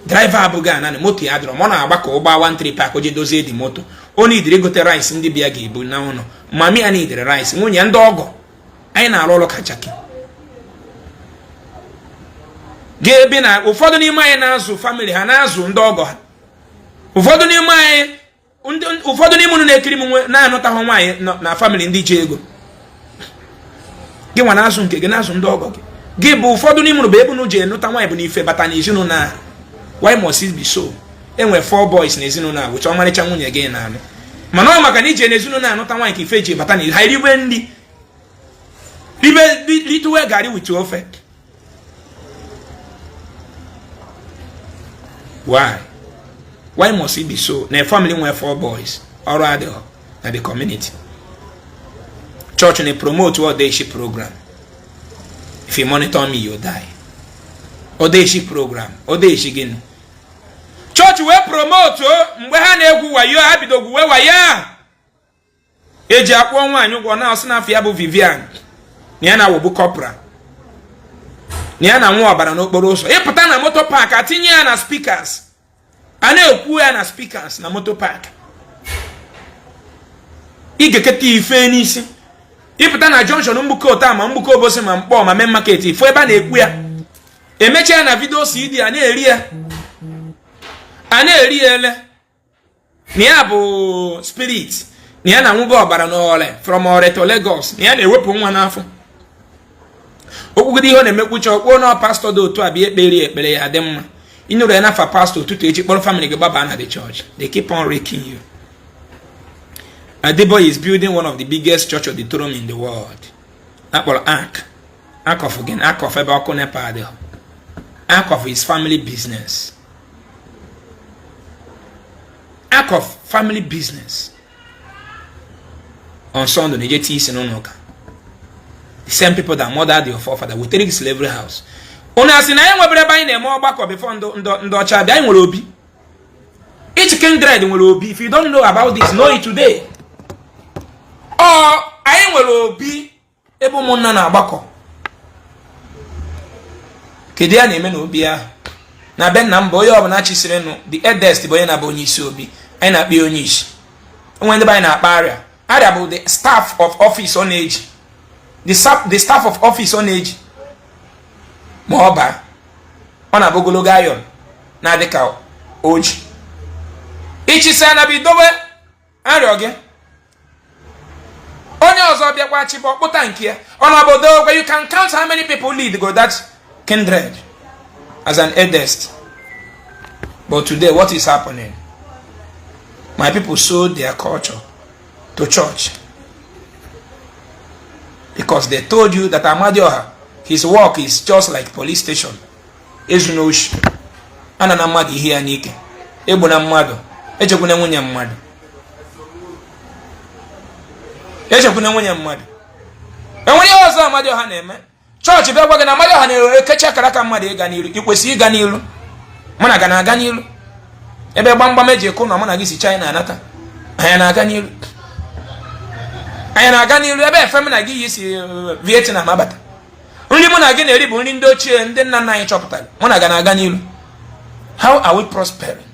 Driver abụga na moto ya dịrọ. Ọ na-agba ka ụgba one trip aka oje dozie di moto. O nidiri gote rice ndị bịa ga-ebu na ụlọ. Mami ya nidiri rice. Nwunye ndị ọgọ. Anyị na-arụ ọrụ kachaki. Ga-ebe na ụfọdụ n'ime anyị na-azụ family ha na-azụ ndị ọgọ ha. Ụfọdụ n'ime unu na-ekiri m na-anụtaghị nwaanyị na family ndị ji ego. Gị nwa na-azụ nke gị na-azụ ndị ọgọ gị. Gị bụ ụfọdụ n'ime unu bụ ebe unu ji enụta nwaanyị bụ n'ife bata n'ezinụlọ a. Why must it be so? Enwe 4 boys n'ezinụlọ a which ọmarịcha nwunye gị na-anụ. Mana ọ maka na ije n'ezinụlọ anụta nwaanyị ka ife ji bata n'ezi. Ha ribe ndị. Little gari with ofe. Why? Why must it be so? Na family nwere 4 boys. Ọrụ adịghị na the community. Church na promote Odeshi program. If you monitor me, you die. Odeshi program. Odeshi gịnị? Church we promote mgbe ha na-egwu wayo ha bido gwuwe waya. Eji akwụọ nwaanyị ụgwọ na ọsị na afọ ya bụ Vivian. Na ya na wobu Copra. Na ya na nwa ọbara n'okporo ụzọ. Ịpụta na motor park atinye ya na speakers. A na-ekwu ya na speakers na motor park. igekete ife n'isi ịpụta na junction mgbuko taa ma mgbuko obosi ma mkpọ ma main market ifo ebe a na-ekwu ya emecha na video CD a na-eri ya ele na ya bụ spirit na ya na nwugo ọbara n'ole from Ore to Lagos na ya na-ewepụ nwa n'afọ okwugide ihe ọ na-emekwucha okpo na pastor dị otu a bịa ekpere ya dị mma ịnụrụ ya n'afa pastor tutu echi kpọrọ family gị gbaba na the church. They keep on raking you. Adeboye is building one of the biggest church auditorium in the world. Akpọrọ Ark of again, Ark of ebe ọkụ nepa adịghị. Ark of his family business. Ark of family business. On Sunday, they just teach no noka. The same people that murdered your forefather will take slavery house. Una si na enwe bere banye na eme ọgbakọ before ndo ọcha bịa nwere obi. Each kindred nwere obi. If you don't know about this, know it today. Anyị nwere obi ebe ụmụnna na-agbakọ. Kedu ya na-eme na obi ahụ? Na be nna mba onye ọbụla chisiri nụ the eldest bụ onye na-abụ onye isi obi. Anyị na-akpọ onye isi. Onwe ndị be anyị na-akpa arịa. Arịa bụ the staff of office ọ na-eji. The staff of office ọ na-eji. Ma ọ na-abụ ogologo iron na-adị ka oji. Ichisa na bidowe arịọ gị. Onye ọzọ bịakwa chiba ọkpụta nke ya. Ọ na-obodo where you can count how many people lead go that kindred as an eldest. But today what is happening? My people sold their culture to church. Because they told you that Amadioha, his work is just like police station. Ezunoshi. Ana na mmadụ ihe ya n'ike. Egbu na mmadụ. Echekwuna nwunye mmadụ. Enwere ihe ọzọ Amadioha na-eme. Chọọchị bịa gwa gị na Amadioha na-ekechi akara aka mmadụ ịga n'ilu. I kwesịrị ịga n'ilu. Mụ na ga na-aga n'ilu. Ebe gbamgbam eji ekwu na mụ na gị si China anata. Anyị na-aga n'ilu. Anyị na-aga n'ilu ebe efe m na gị yi si Vietnam abata. Nri mụ na gị na-eri bụ nri ndị ochie ndị nna nna anyị chọpụtara. Mụ na ga na-aga n'ilu. How are we prospering?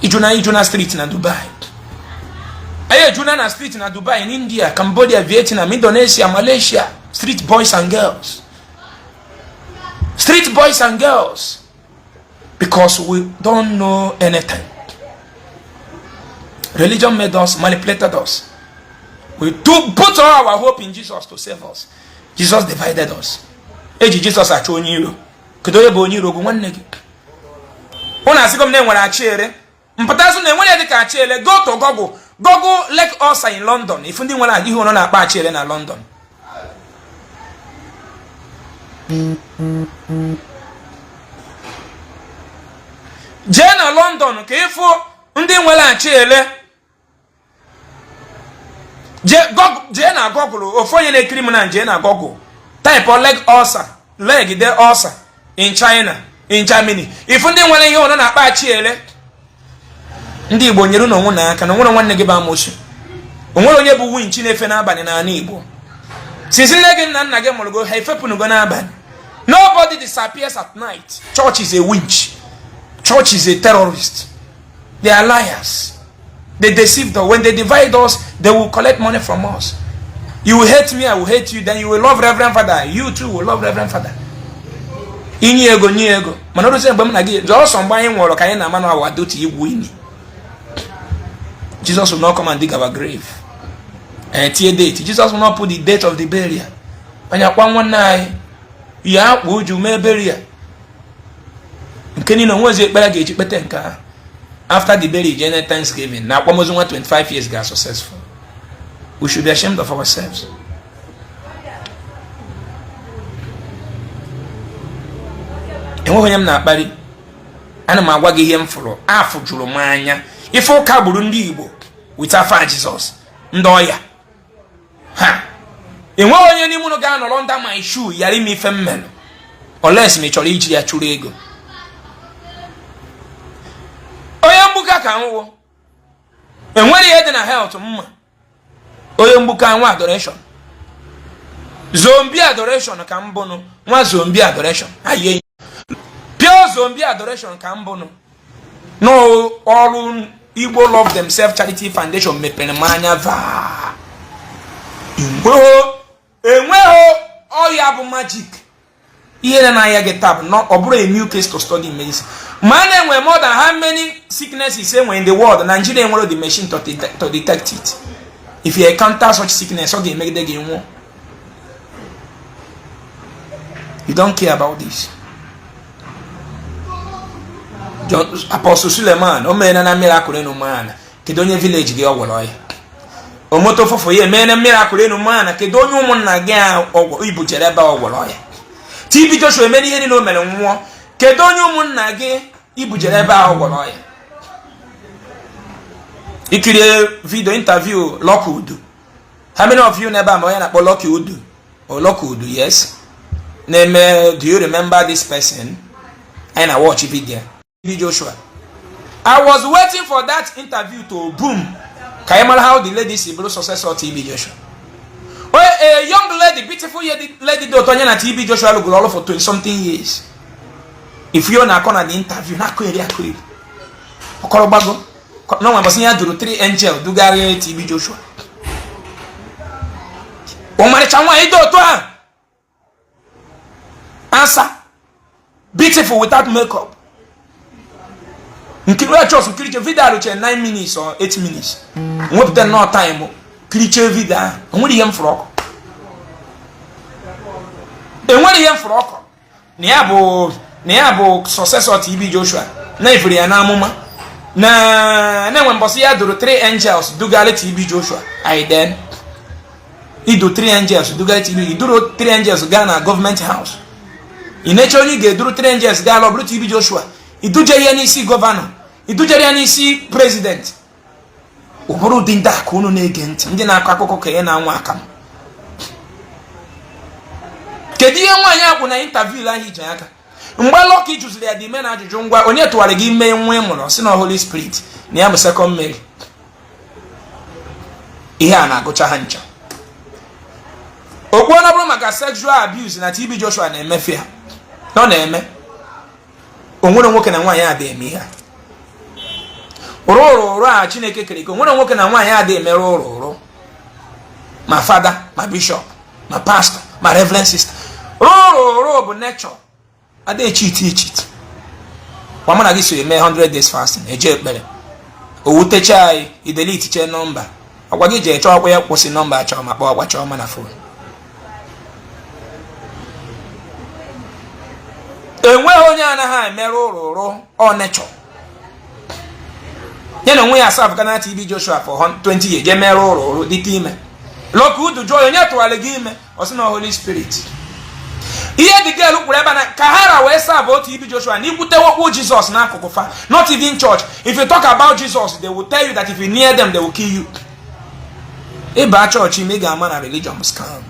Ijuna street na Dubai. Aye, Ijuna na street na Dubai in India, Cambodia, Vietnam, Indonesia, Malaysia. Street boys and girls. Street boys and girls. Because we don't know anything. Religion made us, manipulated us. We put all our hope in Jesus to save us. Jesus divided us. Eji Jesus achọ onye iro. Kedu onye bụ onye iro gụ nwanne gị? Ọ na-asịgo m na enwere achịere. Mpụtasụ na enwere dị ka achịere. Go to Google. Google Lake Osa in London. If ndị nwere ihe ọ na-akpa achịere na London. Jee na London ka ịfụ ndị nwere achịere. Jee na Google. Ofu onye na-ekiri m na jee na Google. Type on Lake Osa. Leg de Osa. In China, in Germany. If ndị nwere ihe ọ na-akpa achịere. Ndị Igbo nyere na onwe na aka na nwere nwanne gị ba amosu. Onwere onye bụ winch na-efe n'abalị na ana Igbo. Since nne gị na nna gị mụrụ go ha efepunugo n'abalị. Nobody disappears at night. Church is a winch. Church is a terrorist. They are liars. They deceive us. When they divide us, they will collect money from us. You will hate me, I will hate you. Then you will love Reverend Father. You too will love Reverend Father. Inye ego. Manoro se mgbe m na gị jọsọ mgbe anyị nwụrụ ka anyị na mmanụ awa doti igwu ini. Jesus will not come and dig our grave. And tie date. Jesus will not put the date of the burial. Anya kwa nwanne anyị ya akpụ uju mee burial. Nke ni no nwezi ekpere ga-eji kpete nke a. After the burial, January Thanksgiving, na akwamozu nwa 25 years ga successful. We should be ashamed of ourselves. Enweghị m na-akparị. Ana m agwa gị ihe m fụrụ. Afụ juru m anya. Ife ụka gburu ndị Igbo with afa Jesus. Ndị ọya. Ha. Enweghị onye n'ime unu ga-anọrọ under my shoe yara ime ife mmelu. Unless me chọrọ iji ya chụrụ ego. Onye mgbuka ka nwụọ. Enwere ihe dị na health mma. Onye mgbuka nwa adoration. Zombie adoration ka mbụnụ. Nwa zombie adoration. Aye. Pure zombie adoration ka mbụnụ. No ọrụ Igbo Love Themselves Charity Foundation mepere manya va enweho oya bụ magic ihe na ya get up not obro a new case to study medicine man enwe more than how many sicknesses enwe in the world. Nigeria enwere the machine to detect it. If you encounter such sickness, okay, make the game. You don't care about this. Apostle Suleiman, o mena na miracle no man. Kedonye village ge ogwoloy. O moto fofo ye mena miracle no man. Kedonye umunna ge ogwo ibujere ba ogwoloy. TB Joshua meni ihe ni no mere nwo. Kedonye umunna ge ibujere ba ogwoloy. Ikiri video interview Lockwood. How many of you never know na Lockwood? Or Lockwood, yes. Name, do you remember this person? And I watch video. Joshua. I was waiting for that interview to boom. Can you imagine how the lady is able to success or TB Joshua? Well, a young lady, beautiful lady, Dotonya na TB Joshua look all for 20 something years. If you're not going to the interview, not going to Okorobago. No one was near to 3 angel, do Gary TB Joshua. Omar Chanwa, answer. Beautiful without makeup. Nkiriwa chos ukiriche vida aluche 9 minutes or 8 minutes. What the no time kiriche vida. Onwere yem froko. Enwere yem froko. Ni abo successor TB Joshua. Na ifiri ya na amuma. Na when boss ya duru 3 angels dugale TB Joshua. I then he do 3 angels dugale TB. He do 3 angels Ghana government house. In nature only get do 3 angels Ghana obru TB Joshua. Iduje yanisi governor, iduje yanisi president. Oburu dinda kuno negent, ndi na akako keye na nwa akam. Kedi ye nwanya akwụ na interview la hije aka. Mgba Lucky juzili ya di men ajụjụ ngwa onye tụwara gị ime nwe mụrụ si na Holy Spirit na ya bụ second Mary. Ihe a na-agụcha ha ncha. Okwu na bụrụ maka sexual abuse na TB Joshua na-emefe ha. No na-eme. Onwere nwoke na nwaanyị adị eme ihe. Ụrụ a Chineke kere ike. Onwere nwoke na nwaanyị adị eme ụrụ. Ma father, ma bishop, ma pastor, ma reverend sister. Ụrụ bụ nature. Adị cheat. Kwa mana gị so eme 100 days fasting, eje ekpere. Owutecha anyị, idelete che nọmba. Ọgwa gị je chọọ kwa ya kwụsị nọmba achọ ma kpọọ ọgwa chọọ ma na phone. Enweghị onye anaghị emerụ ụrụ ọ nature. Ya na onwe ya serve kana TB Joshua for 20 years je merụ ụrụ dịka ime. Lockwood joy onye tụwara gị ime ọ sị na Holy Spirit. Ihe dị girl kwuru ebe na ka hara wee serve TB Joshua na ikwute wakpo Jesus n'akụkụ fa. Not even church. If you talk about Jesus, they will tell you that if you near them, they will kill you. Ịba church ime ga-ama na religion scam.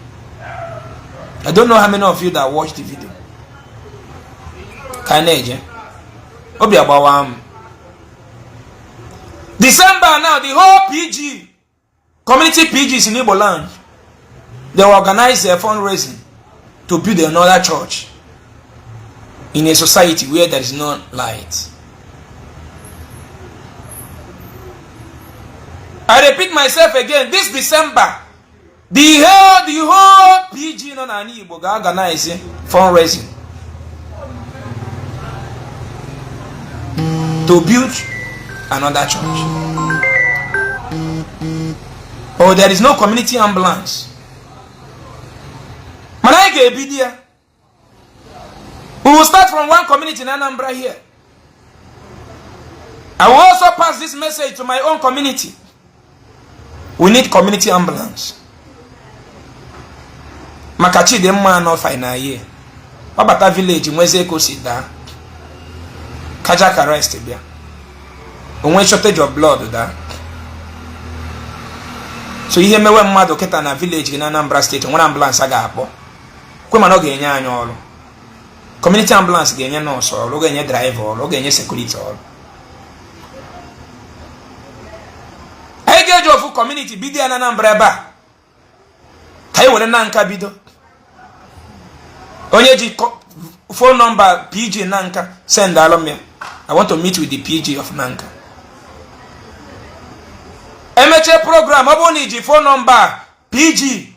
I don't know how many of you that watched the video. Kaneje. Obi agbawa am. December now, the whole PG, community PGs in Igbo land, they organize a fundraising to build another church in a society where there is no light. I repeat myself again, this December, the whole PG no na Igbo ga organize fundraising to build another church. Oh, there is no community ambulance. Manaike Ebidia. We will start from one community in Anambra here. I will also pass this message to my own community. We need community ambulance. Makachi de mma no final year. Babata village mweze ko sida. Kajak arrest bia. Onwe shortage of blood da. So ihe mewe mmadu keta na village na Anambra state nwere ambulance aga akpọ. Kwe ma no ga-enye anyị ọrụ. Community ambulance ga-enye nurse ọrụ, ga-enye driver ọrụ, ga-enye security ọrụ. Anyị ga-eji ofu community bido na Anambra ebe a. Ka anyị were na nka bido. Onye ji phone number PG Nanka, send alum. I want to meet with the PG of Nanka. emeche program ọ bụ na iji phone number PG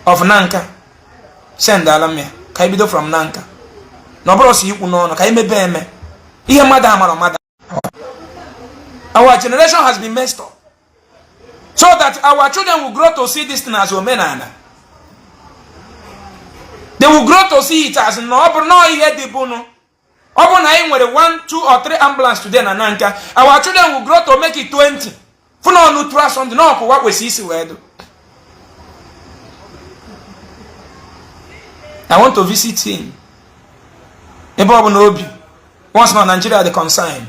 of Nanka send ala m ya ka ibido from Nanka na ọ bụrụ si ikwu n'ọnụ ka imebe eme ihe mmadụ amara mmadụ. Our generation has been messed up so that our children will grow to see this thing as omenala. They will grow to see it as no ihe dị bụ no. Ọ bụ na anyị nwere 1, 2 or 3 ambulance today na Nanka, our children will grow to make it 20. For no neutral something no ko what we see where do. I want to visit him. Ebe ọ bụ na obi once na Nigeria the concern.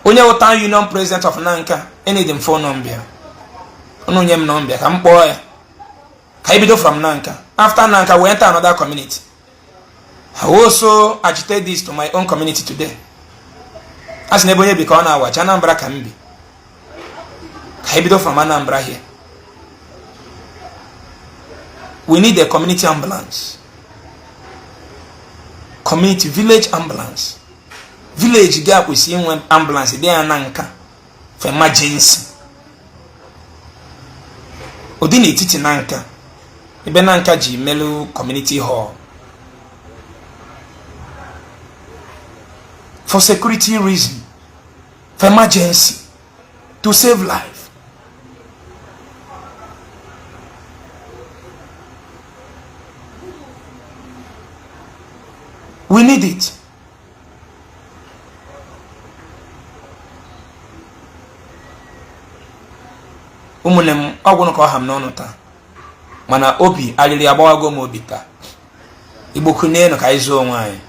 Onye Town Union President of Nanka, any them phone number. Onu nye m number ka m kpọọ ya. Ka ibido from Nanka. After Nanka we enter another community. I also agitate this to my own community today. As nebonye bi ka ọ na-awachi Anambra ka m bi. Ka ibido from Anambra here. We need a community ambulance. Community village ambulance. Village gap we see one ambulance there Nanka for emergency. Odini titi Nanka. Ibe Nanka ji melu community hall. For security reason. For emergency. To save life. We need it. Umunem ogwunu ko ham n'ọnụ taa. Mana obi alili agbawago m obi taa. Igbo kunenu ka izo onwe anyị.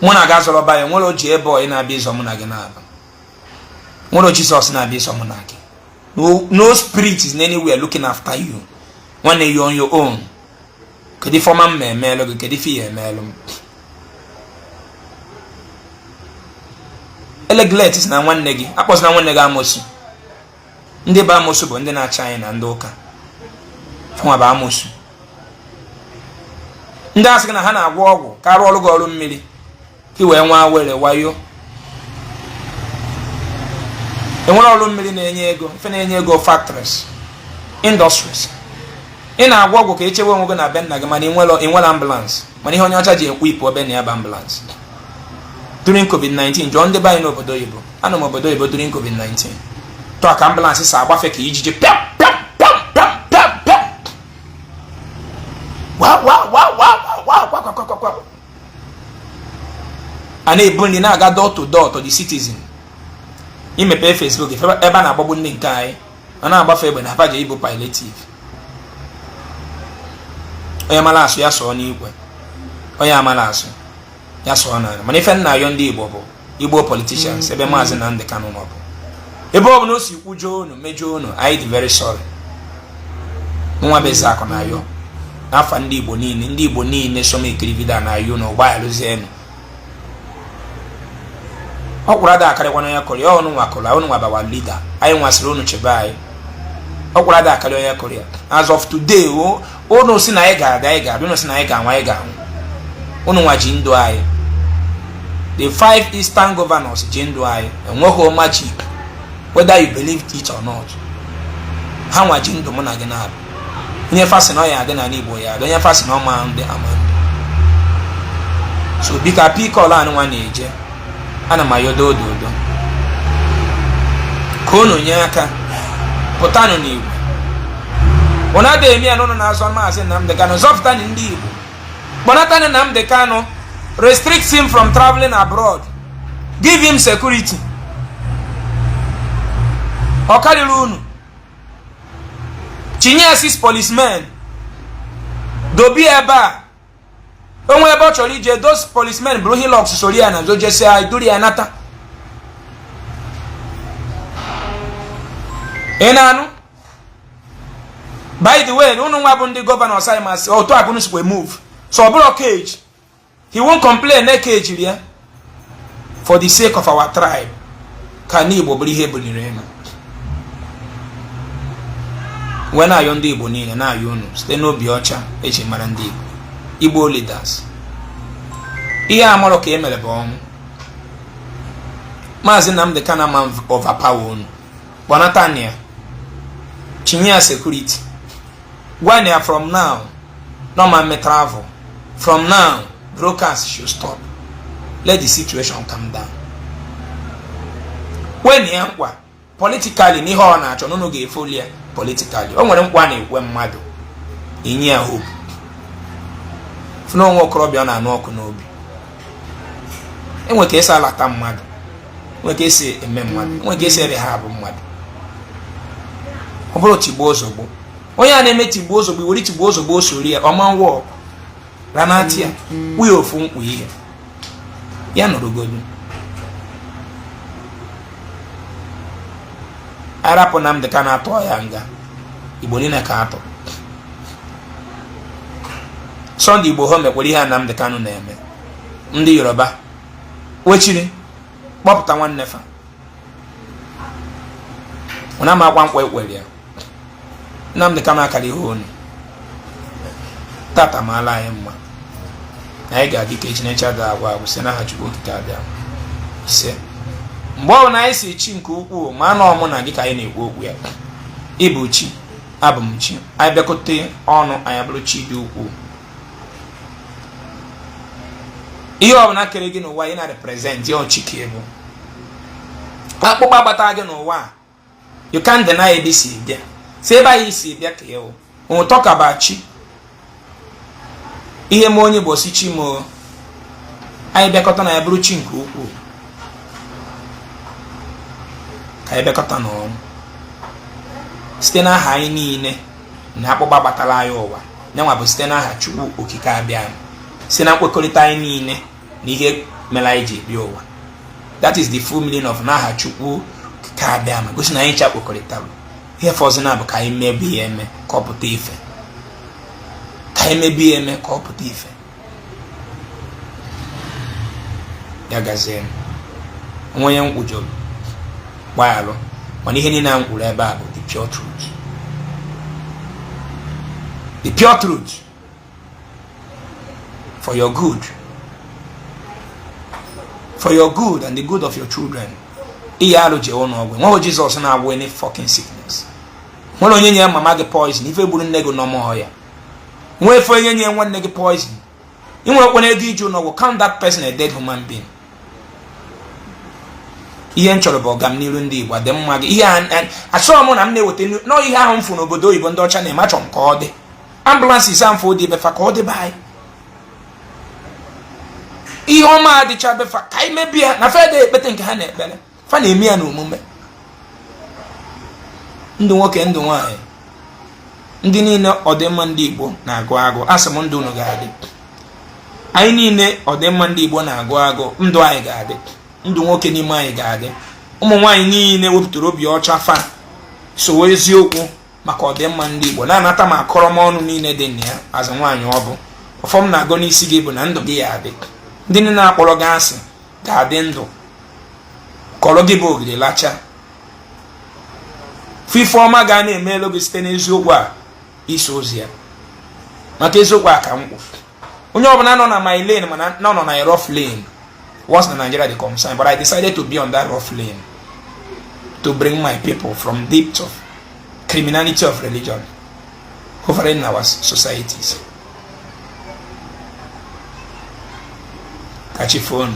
Mụ na ga zọrọ ba ya nwere oji ebe ọ na-abịa izo mụ na gị na-aba. Nwere Jesus na-abịa izo mụ na gị. No spirit is anywhere looking after you. When you're on your own. Kedi forma mmemelo gị kedi fi emelo. Eleglet na nwanne gị akpọs na nwanne gị amosu. Ndị ba amosu bụ ndị na-acha anyị na ndị ụka. Fụnwa ba amosu. Ndị asị na ha na-agwọ ọgwụ ka arụ ọrụ gị ọrụ mmiri. Ka wee nwa were wayo. Enwere ọrụ mmiri na-enye ego, ife na-enye ego factories, industries. Ị na-agwọ ọgwụ ka echewe onwe gị na be nna gị mana inwere ambulance. Mana ihe onye ọcha ji ekwu ipu obe na ya bụ ambulance. During COVID-19, jụọ ndị be anyị n'obodo Igbo. Anọ m obodo Igbo during COVID-19. Tụọ ka ambulance sa agbafe ka ijiji pịam pịam pịam pịam pịam pịam. Wa. A na-ebu ndị na-aga door to door to the citizen. Imepe Facebook ebe a na-agbagbu ndị nke anyị. A na-agbafe egbe na abaje Igbo palliative. Onye amala asụ ya sọọ n'igwe. Onye amala asụ ya sọọ n'ala. Mana ife nna ayọ ndị Igbo bụ Igbo politicians ebe Mazi Nnamdi Kanu nọ bụ. Ebe ọ bụ na o si kwujọ unu mejọ unu, I dị very sorry. Nwa bụ Ezeaku na ayọ. N'afa ndị Igbo niile so m ekiri video na ayọ na ụgba ya lụzienu. Ọ kwụrụ ada akarịkwa na ya Korea ọnụ nwa Korea ọnụ nwa bawa leader. Anyị nwasịrị unu chebe anyị. Ọ kwụrụ ada akarị onye Korea. As of today, unu si na anyị ga-ada, unu si na anyị ga-anwa anyị ga-anwụ. Unu nwa ji ndụ anyị. The 5 Eastern governors ji ndụ anyị. Enweghị magic, whether you believe it or not. Ha nwa ji ndụ mụ na gị na-abụ. Onye fasi na ọ ya adị na Igbo ya adị, onye fasi na ọ ma ndị ama ndị. So bika pikọl anụ nwa na-eje. Ana m ayodo ododo. Ka unu nye aka. Pụtanụ n'Igbo. Ona de emi anọ na-azọ Mazi Nnamdi Kanu zọpụtanụ ndị Igbo. Kpọnatanụ Nnamdi Kanu, restrict him from traveling abroad. Give him security. Ọ karịrị unu. Chinye 6 policemen. Dobi ebe a. Onwe ebe ọ chọrọ ije, those policemen bụrụ Hilux sori ya na zojesi ya iduri ya nata. Ị na-anụ? By the way, unu nwa bụ ndị governor Simon otu akunu sikwe move. So ọ bụrụ cage. He won't complain na cage ya. For the sake of our tribe. Ka ndị Igbo bụrụ ihe buliri enu. When I on the Igbo niile na ayọ unu site n'obi ọcha eji mara ndị Igbo. Igbo leaders. Ihe amụrụ ka emere bụ ọnwụ. Mazi Nnamdi kanu man overpower unu bonatania chinya security when you are from now no man may travel from now brokers should stop. Let the situation calm down. When you are politically ni ho na acho no ga efolia politically o nwere nkwa na ekwe mmadu inye hope funa nwa okorobịa na anu oku n'obi enwe ka esi alata mmadu enwe ka esi eme mmadu enwe ka esi rehab mmadu oboro tigbo ozogbo onye a na-eme tigbo ozogbo wori tigbo ozogbo osori ya ọma nwa ranatia uyi ofu nkwu ihe ya nọrọgodu arapo Nnamdi kanu atọ ya nga Igbo niile ka atọ Sunday Igbo ho mekwere ihe Nnamdi kanu na-eme ndị Yoruba wechiri kpọpụta nwanne fa ona ma akwa nkwa ekwere ya Nnamdi kanu akara ihe onu tata maala anyị mma anyị ga-adị ka Chineke ada agwa agwụ sị na ha Chukwu okike abịa ise mgbe ọ na anyị si chi nke ukwuu ma na ọmụ na gị ka anyị na-ekwu okwu ya ịbụ chi abụ m chi anyị bịakote ọnụ anyị bụrụ chi dị ukwuu ihe ọbụla kere gị n'ụwa ị na-represent ya chi ka ịbụ akpụkpọ agbata gị n'ụwa you can't deny ebe si bịa si ebe anyị si bịa ka ịwụ ụtọ kaba chi ihe ma onye bụ osi chi ma anyị bịakọta na ya bụrụ chi nke ukwuu ka anyị bịakọta n'ọnụ site n'aha anyị niile na akpụkpọ gbatara anyị ụwa nyanwa bụ site n'aha Chukwu okike abịa site na nkwekọrịta anyị niile na ihe mere anyị ji bịa ụwa. That is the full meaning of n'aha Chukwu okike abịa ma gosi na anyị cha kwekọrịtara ihe fọzọ na bụ ka anyị mebi ya eme ka ọ pụta ife ka anyị mebi ya eme ka ọ pụta ife ya gazie onwe ya nkwujọrọ gbaalụ mana ihe niile a nkwuru ebe a bụ the pure truth. The pure truth for your good, for your good and the good of your children. Ihe alụ je ọnụ ọgwụ nwa Jesus na-agwọ any fucking sickness. Nwere onye nye mama gị poison ife gburu nne gị n'ọmụ ya. Nwa efe onye nye nwanne gị poison. Ị nwere okwe ego iju n'ọgwụ count that person a dead human being. Ihe nchọrọ bụ ọgam n'iru ndị Igbo dị mma gị ihe achọrọ m na m na-eweta no ihe ahụ m fụ n'obodo oyibo ndị ọcha na-eme achọ m ka ọ dị ambulance isa mfụ dị befa ka ọ dị baa ihe ọma adịcha befa ka anyị mebie ya na fede ekpete nke ha na-ekpere fa na-eme ya n'omume ndụ nwoke ndụ nwaanyị ndị niile ọdịmma ndị Igbo na-agụ agụ asị m ndụ unu ga-adị anyị niile ọdịmma ndị Igbo na-agụ agụ ndụ anyị ga-adị ndụ nwoke n'ime anyị ga-adị ụmụ nwaanyị niile wepụtara obi ọcha fa so eziokwu maka ọdịmma ndị Igbo na-anata ma akọrọ m ọnụ niile dị na ya azụ nwaanyị ọ bụ ọfọm na-agụ n'isi gị bụ na ndụ gị ya adị ndị niile na-akpọrọ gị asị ga-adị ndụ kọrọ gị bụ ogiri lacha fife ọma ga na-eme elu gị site n'eziokwu a iso ozi ya maka eziokwu a ka mkpụ onye ọbụla nọ na my lane mana nọ na rough lane once in Nigeria they come sign, but I decided to be on that rough lane to bring my people from depths of criminality of religion hovering in our societies. Catch your phone.